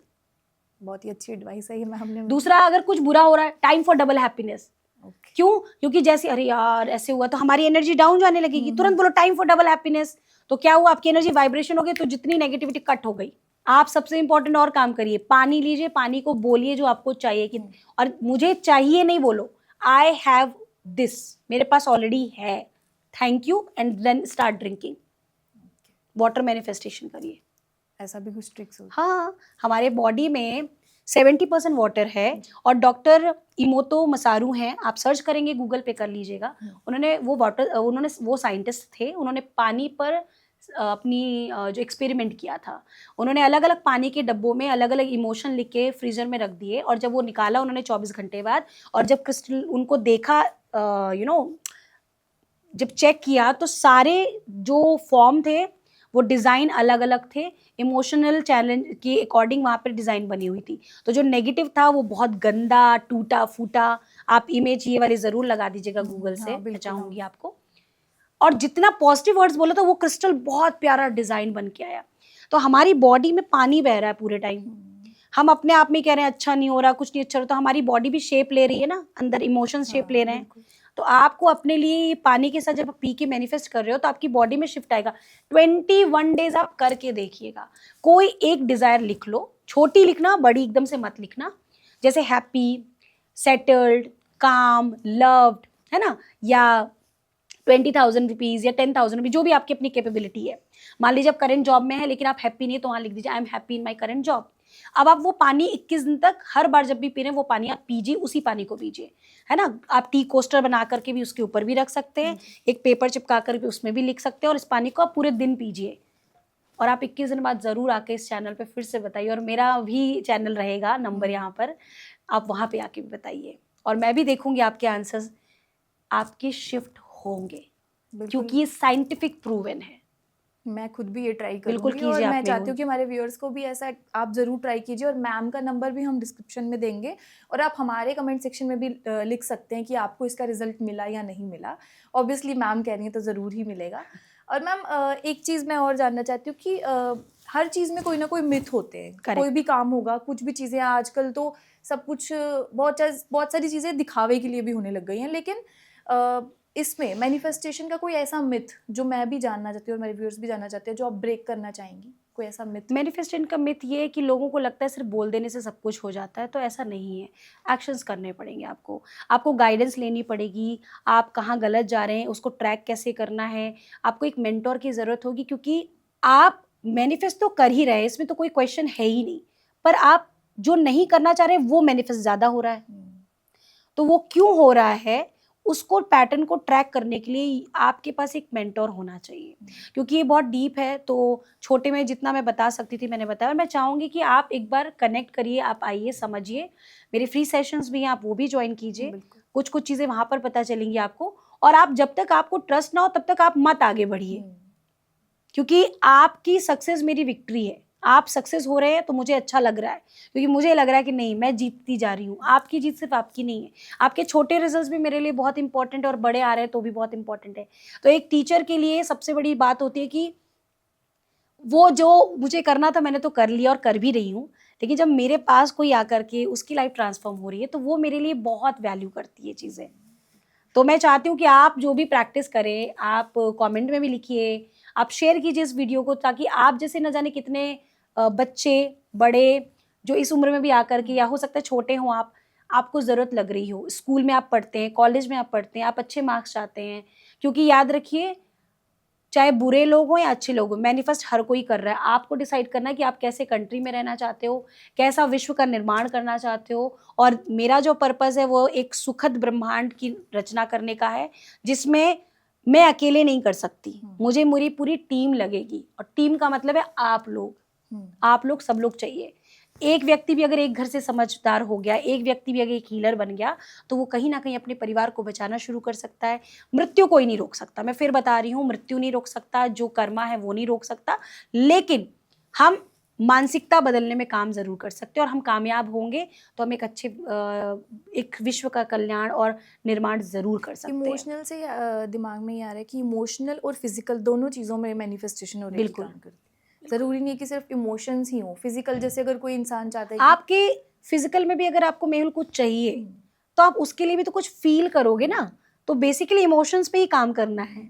बहुत ही अच्छी एडवाइस है ये मैम ने। दूसरा, अगर कुछ बुरा हो रहा है, time for double happiness. Okay. क्यों? क्योंकि जैसे अरे यार ऐसे हुआ तो हमारी एनर्जी डाउन जाने लगेगी, तुरंत बोलो टाइम फॉर डबल हैप्पीनेस। तो क्या हुआ, आपकी एनर्जी वाइब्रेशन हो गई, तो जितनी नेगेटिविटी कट हो गई। आप सबसे इंपॉर्टेंट और काम करिए, पानी लीजिए, पानी को बोलिए जो आपको चाहिए कि, और मुझे चाहिए नहीं बोलो, आई हैव दिस, मेरे पास ऑलरेडी है, thank you, and then start drinking water. Manifestation करिए। ऐसा भी कुछ ट्रिक्स हो? हाँ, हमारे बॉडी में 70% वाटर है, और डॉक्टर इमोतो मसारू हैं, आप सर्च करेंगे गूगल पे कर लीजिएगा, उन्होंने वो साइंटिस्ट थे, उन्होंने पानी पर अपनी जो एक्सपेरिमेंट किया था, उन्होंने अलग अलग पानी के डब्बों में अलग अलग इमोशन लिख के फ्रीजर में रख दिए, और जब वो निकाला उन्होंने 24 घंटे बाद, और जब क्रिस्टल उनको देखा, जब चेक किया तो सारे जो फॉर्म थे वो डिज़ाइन अलग अलग थे, इमोशनल चैलेंज के अकॉर्डिंग वहाँ पर डिज़ाइन बनी हुई थी। तो जो नेगेटिव था वो बहुत गंदा टूटा फूटा, आप इमेज ये वाली ज़रूर लगा दीजिएगा गूगल से, मैं चाहूँगी आपको। और जितना पॉजिटिव वर्ड्स बोला तो वो क्रिस्टल बहुत प्यारा डिज़ाइन बन के आया। तो हमारी बॉडी में पानी बह रहा है पूरे टाइम, हम अपने आप में कह रहे हैं अच्छा नहीं हो रहा, कुछ नहीं अच्छा हो रहा, तो हमारी बॉडी भी शेप ले रही है ना, अंदर इमोशंस शेप ले रहे हैं। तो आपको अपने लिए पानी के साथ जब आप पी के मैनिफेस्ट कर रहे हो तो आपकी बॉडी में शिफ्ट आएगा। 21 डेज आप करके देखिएगा। कोई एक डिजायर लिख लो, छोटी लिखना, बड़ी एकदम से मत लिखना, जैसे हैप्पी, सेटल्ड, काम, लव्ड, है ना, या 20,000 रुपीज़ या 10,000 रुपीज़, जो भी आपकी अपनी कैपेबिलिटी है। मान लीजिए आप करंट जॉब में है लेकिन आप हैप्पी नहीं है, तो वहाँ लिख दीजिए I am happy in my current job. अब आप वो पानी 21 दिन तक हर बार जब भी पी रहे हैं वो पानी आप पीजिए, उसी पानी को पीजिए, है ना। आप टी कोस्टर बना करके भी उसके ऊपर भी रख सकते हैं, एक पेपर चिपका कर भी उसमें भी लिख सकते हैं, और इस पानी को आप पूरे दिन पीजिए। और आप 21 दिन बाद ज़रूर आके इस चैनल पे फिर से बताइए, और मेरा भी चैनल रहेगा नंबर यहाँ पर, आप वहाँ पे आके भी बताइए, और मैं भी देखूंगी आपके आंसर्स, आपके शिफ्ट होंगे, क्योंकि ये साइंटिफिक प्रूवन है। मैं खुद भी ये ट्राई बिल्कुल करूंगी, और कीजिए मैं आप चाहती मेहुल। हूँ कि हमारे व्यूअर्स को भी ऐसा आप ज़रूर ट्राई कीजिए, और मैम का नंबर भी हम डिस्क्रिप्शन में देंगे, और आप हमारे कमेंट सेक्शन में भी लिख सकते हैं कि आपको इसका रिजल्ट मिला या नहीं मिला। ऑब्वियसली मैम कह रही हैं तो ज़रूर ही मिलेगा। और मैम एक चीज़ मैं और जानना चाहती हूँ कि हर चीज़ में कोई ना कोई मिथ होते हैं। Correct. कोई भी काम होगा, कुछ भी चीज़ें, आजकल तो सब कुछ बहुत सारी चीज़ें दिखावे के लिए भी होने लग गई हैं, लेकिन इसमें मैनिफेस्टेशन का कोई ऐसा मिथ जो मैं भी जानना चाहती हूँ और मेरे व्यूअर्स भी जानना चाहते हैं, जो आप ब्रेक करना चाहेंगी? कोई ऐसा मिथ? मैनिफेस्टेशन का मिथ ये है कि लोगों को लगता है सिर्फ बोल देने से सब कुछ हो जाता है, तो ऐसा नहीं है। एक्शंस करने पड़ेंगे आपको, आपको गाइडेंस लेनी पड़ेगी, आप कहाँ गलत जा रहे हैं उसको ट्रैक कैसे करना है, आपको एक मेंटोर की ज़रूरत होगी, क्योंकि आप मैनिफेस्ट तो कर ही रहे हैं, इसमें तो कोई क्वेश्चन है ही नहीं, पर आप जो नहीं करना चाह रहे वो मैनिफेस्ट ज़्यादा हो रहा है। तो वो क्यों हो रहा है, उसको पैटर्न को ट्रैक करने के लिए आपके पास एक मेंटोर होना चाहिए, क्योंकि ये बहुत डीप है। तो छोटे में जितना मैं बता सकती थी मैंने बताया, और मैं चाहूँगी कि आप एक बार कनेक्ट करिए, आप आइए, समझिए, मेरे फ्री सेशंस भी हैं, आप वो भी ज्वाइन कीजिए, कुछ कुछ चीज़ें वहाँ पर पता चलेंगी आपको। और आप जब तक आपको ट्रस्ट ना हो तब तक आप मत आगे बढ़िए, क्योंकि आपकी सक्सेस मेरी विक्ट्री है। आप सक्सेस हो रहे हैं तो मुझे अच्छा लग रहा है, क्योंकि मुझे लग रहा है कि नहीं मैं जीतती जा रही हूँ। आपकी जीत सिर्फ आपकी नहीं है, आपके छोटे रिजल्ट्स भी मेरे लिए बहुत इंपॉर्टेंट है, और बड़े आ रहे हैं तो भी बहुत इंपॉर्टेंट है। तो एक टीचर के लिए सबसे बड़ी बात होती है कि वो जो मुझे करना था मैंने तो कर लिया और कर भी रही हूँ, लेकिन जब मेरे पास कोई आकर के उसकी लाइफ ट्रांसफॉर्म हो रही है तो वो मेरे लिए बहुत वैल्यू करती है चीज़ें। तो मैं चाहती हूँ कि आप जो भी प्रैक्टिस करें, आप कमेंट में भी लिखिए, आप शेयर कीजिए इस वीडियो को, ताकि आप जैसे न जाने कितने बच्चे, बड़े जो इस उम्र में भी आकर के, या हो सकता है छोटे हों आप, आपको ज़रूरत लग रही हो, स्कूल में आप पढ़ते हैं, कॉलेज में आप पढ़ते हैं, आप अच्छे मार्क्स चाहते हैं, क्योंकि याद रखिए चाहे बुरे लोग हों या अच्छे लोग हों, मैनिफेस्ट हर कोई कर रहा है। आपको डिसाइड करना है कि आप कैसे कंट्री में रहना चाहते हो, कैसा विश्व का निर्माण करना चाहते हो। और मेरा जो पर्पस है वो एक सुखद ब्रह्मांड की रचना करने का है, जिसमें मैं अकेले नहीं कर सकती, मुझे मेरी पूरी टीम लगेगी। और टीम का मतलब है आप लोग, सब लोग चाहिए। एक व्यक्ति भी अगर एक घर से समझदार हो गया, एक व्यक्ति भी अगर एक हीलर बन गया, तो वो कहीं ना कहीं अपने परिवार को बचाना शुरू कर सकता है। मृत्यु कोई नहीं रोक सकता, मैं फिर बता रही हूँ, मृत्यु नहीं रोक सकता, जो कर्मा है वो नहीं रोक सकता, लेकिन हम मानसिकता बदलने में काम जरूर कर सकते हैं। और हम कामयाब होंगे तो हम एक अच्छे एक विश्व का कल्याण और निर्माण जरूर कर सकते हैं। इमोशनल से दिमाग में ये आ रहा है कि इमोशनल और फिजिकल दोनों चीज़ों में मैनिफेस्टेशन ऑलरेडी बिल्कुल। काम करती है। ज़रूरी नहीं है कि सिर्फ इमोशंस ही हो, फिजिकल जैसे अगर कोई इंसान चाहता है आपके फिजिकल में भी अगर आपको मेहुल कुछ चाहिए तो आप उसके लिए भी तो कुछ फील करोगे ना। तो बेसिकली इमोशंस पे ही काम करना है,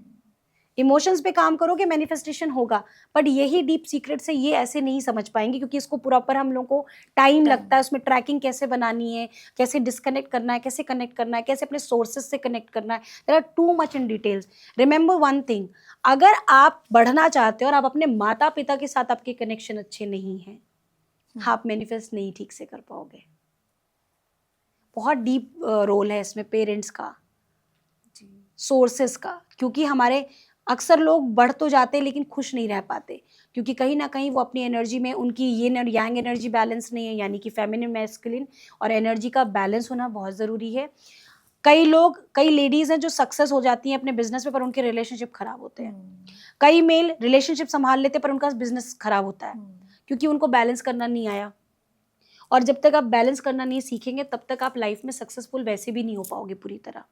इमोशंस पे काम करोगे मैनिफेस्टेशन होगा। बट यही डीप सीक्रेट से ये ऐसे नहीं समझ पाएंगे, क्योंकि इसको प्रॉपर हम लोग को टाइम लगता है, उसमें ट्रैकिंग कैसे बनानी है, कैसे डिस्कनेक्ट करना है, कैसे कनेक्ट करना है, कैसे अपने सोर्सेज से कनेक्ट करना है। There are too much in details. Remember one thing, अगर आप बढ़ना चाहते हो और आप अपने माता पिता के साथ आपके कनेक्शन अच्छे नहीं हैं, आप मैनिफेस्ट नहीं ठीक से कर पाओगे। बहुत डीप रोल है इसमें पेरेंट्स का, सोर्सेस का, क्योंकि हमारे अक्सर लोग बढ़ तो जाते लेकिन खुश नहीं रह पाते, क्योंकि कहीं ना कहीं वो अपनी एनर्जी में, उनकी ये यांग एनर्जी बैलेंस नहीं है, यानी कि फेमिनिन मैस्कुलिन और एनर्जी का बैलेंस होना बहुत ज़रूरी है। कई लेडीज़ हैं जो सक्सेस हो जाती हैं अपने बिजनेस में, पर उनके रिलेशनशिप खराब होते हैं। कई मेल रिलेशनशिप संभाल लेते पर उनका बिजनेस खराब होता है, क्योंकि उनको बैलेंस करना नहीं आया। और जब तक आप बैलेंस करना नहीं सीखेंगे तब तक आप लाइफ में सक्सेसफुल वैसे भी नहीं हो पाओगे पूरी तरह।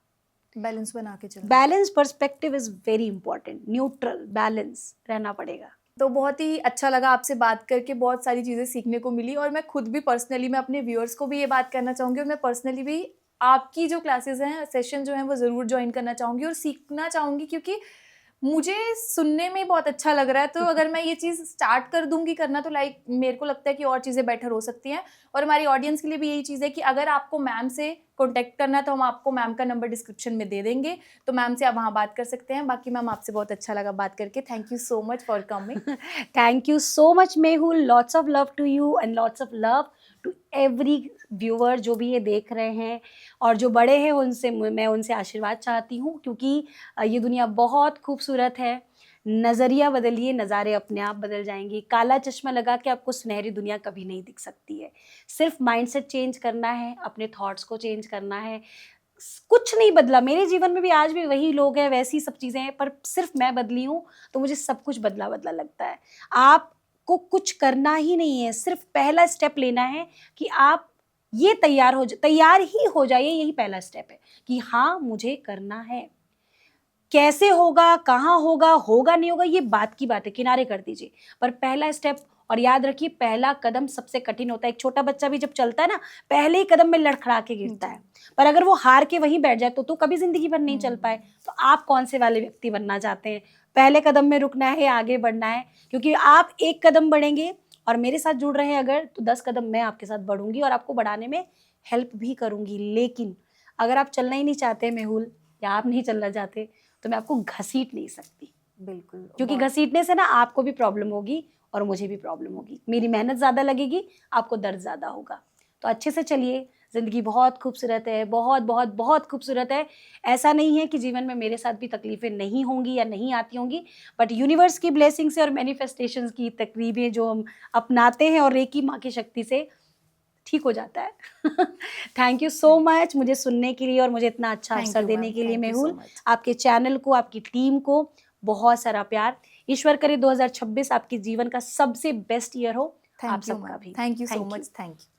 बैलेंस बना के चलना। Balance perspective is very important, neutral balance रहना पड़ेगा। तो बहुत ही अच्छा लगा आपसे बात करके, बहुत सारी चीज़ें सीखने को मिली। और मैं खुद भी पर्सनली, मैं अपने व्यूअर्स को भी ये बात करना चाहूँगी, और मैं पर्सनली भी आपकी जो क्लासेस हैं, सेशन जो हैं, वो ज़रूर ज्वाइन करना चाहूँगी और सीखना चाहूँगी, क्योंकि मुझे सुनने में बहुत अच्छा लग रहा है। तो अगर मैं ये चीज़ स्टार्ट कर दूंगी करना, तो मेरे को लगता है कि और चीज़ें बेटर हो सकती हैं। और हमारी ऑडियंस के लिए भी यही चीज़ है कि अगर आपको मैम से कॉन्टेक्ट करना है तो हम आपको मैम का नंबर डिस्क्रिप्शन में दे देंगे, तो मैम से आप वहाँ बात कर सकते हैं। बाकी मैम, आपसे बहुत अच्छा लगा बात करके। Thank you so much for coming. Thank you so much Mehul, lots of love to you and lots of love to every viewer जो भी ये देख रहे हैं। और जो बड़े हैं मैं उनसे आशीर्वाद चाहती हूँ, क्योंकि ये दुनिया बहुत खूबसूरत है। नज़रिया बदलिए, नज़ारे अपने आप बदल जाएंगे। काला चश्मा लगा के आपको सुनहरी दुनिया कभी नहीं दिख सकती है। सिर्फ माइंडसेट चेंज करना है, अपने थॉट्स को चेंज करना है। कुछ नहीं बदला मेरे जीवन में भी, आज भी वही लोग हैं, वैसी सब चीज़ें हैं, पर सिर्फ मैं बदली हूँ तो मुझे सब कुछ बदला बदला लगता है। आपको कुछ करना ही नहीं है, सिर्फ पहला स्टेप लेना है कि आप ये तैयार ही हो जाइए। यही पहला स्टेप है कि हाँ, मुझे करना है। कैसे होगा, कहाँ होगा, होगा नहीं होगा, ये बात की बात है, किनारे कर दीजिए। पर पहला स्टेप, और याद रखिए पहला कदम सबसे कठिन होता है। एक छोटा बच्चा भी जब चलता है ना, पहले ही कदम में लड़खड़ा के गिरता है, पर अगर वो हार के वहीं बैठ जाए तो कभी जिंदगी भर नहीं चल पाए। तो आप कौन से वाले व्यक्ति बनना चाहते हैं? पहले कदम में रुकना है, आगे बढ़ना है, क्योंकि आप एक कदम बढ़ेंगे और मेरे साथ जुड़ रहे हैं अगर, तो 10 कदम मैं आपके साथ बढ़ूंगी और आपको बढ़ाने में हेल्प भी करूंगी। लेकिन अगर आप चलना ही नहीं चाहते मेहुल, या आप नहीं चलना चाहते, तो मैं आपको घसीट नहीं सकती। बिल्कुल, क्योंकि घसीटने से ना आपको भी प्रॉब्लम होगी और मुझे भी प्रॉब्लम होगी। मेरी मेहनत ज़्यादा लगेगी, आपको दर्द ज़्यादा होगा। तो अच्छे से चलिए, ज़िंदगी बहुत खूबसूरत है, बहुत बहुत बहुत खूबसूरत है। ऐसा नहीं है कि जीवन में मेरे साथ भी तकलीफ़ें नहीं होंगी या नहीं आती होंगी, बट यूनिवर्स की ब्लेसिंग से और मैनिफेस्टेशंस की तकरीबें जो हम अपनाते हैं और रेकी माँ की शक्ति से ठीक हो जाता है। थैंक यू सो मच मुझे सुनने के लिए और मुझे इतना अच्छा अवसर देने के लिए मेहुल। आपके चैनल को, आपकी टीम को बहुत सारा प्यार। ईश्वर करे 2026 आपके जीवन का सबसे बेस्ट ईयर हो। आप सबका भी thank you so much. Thank you.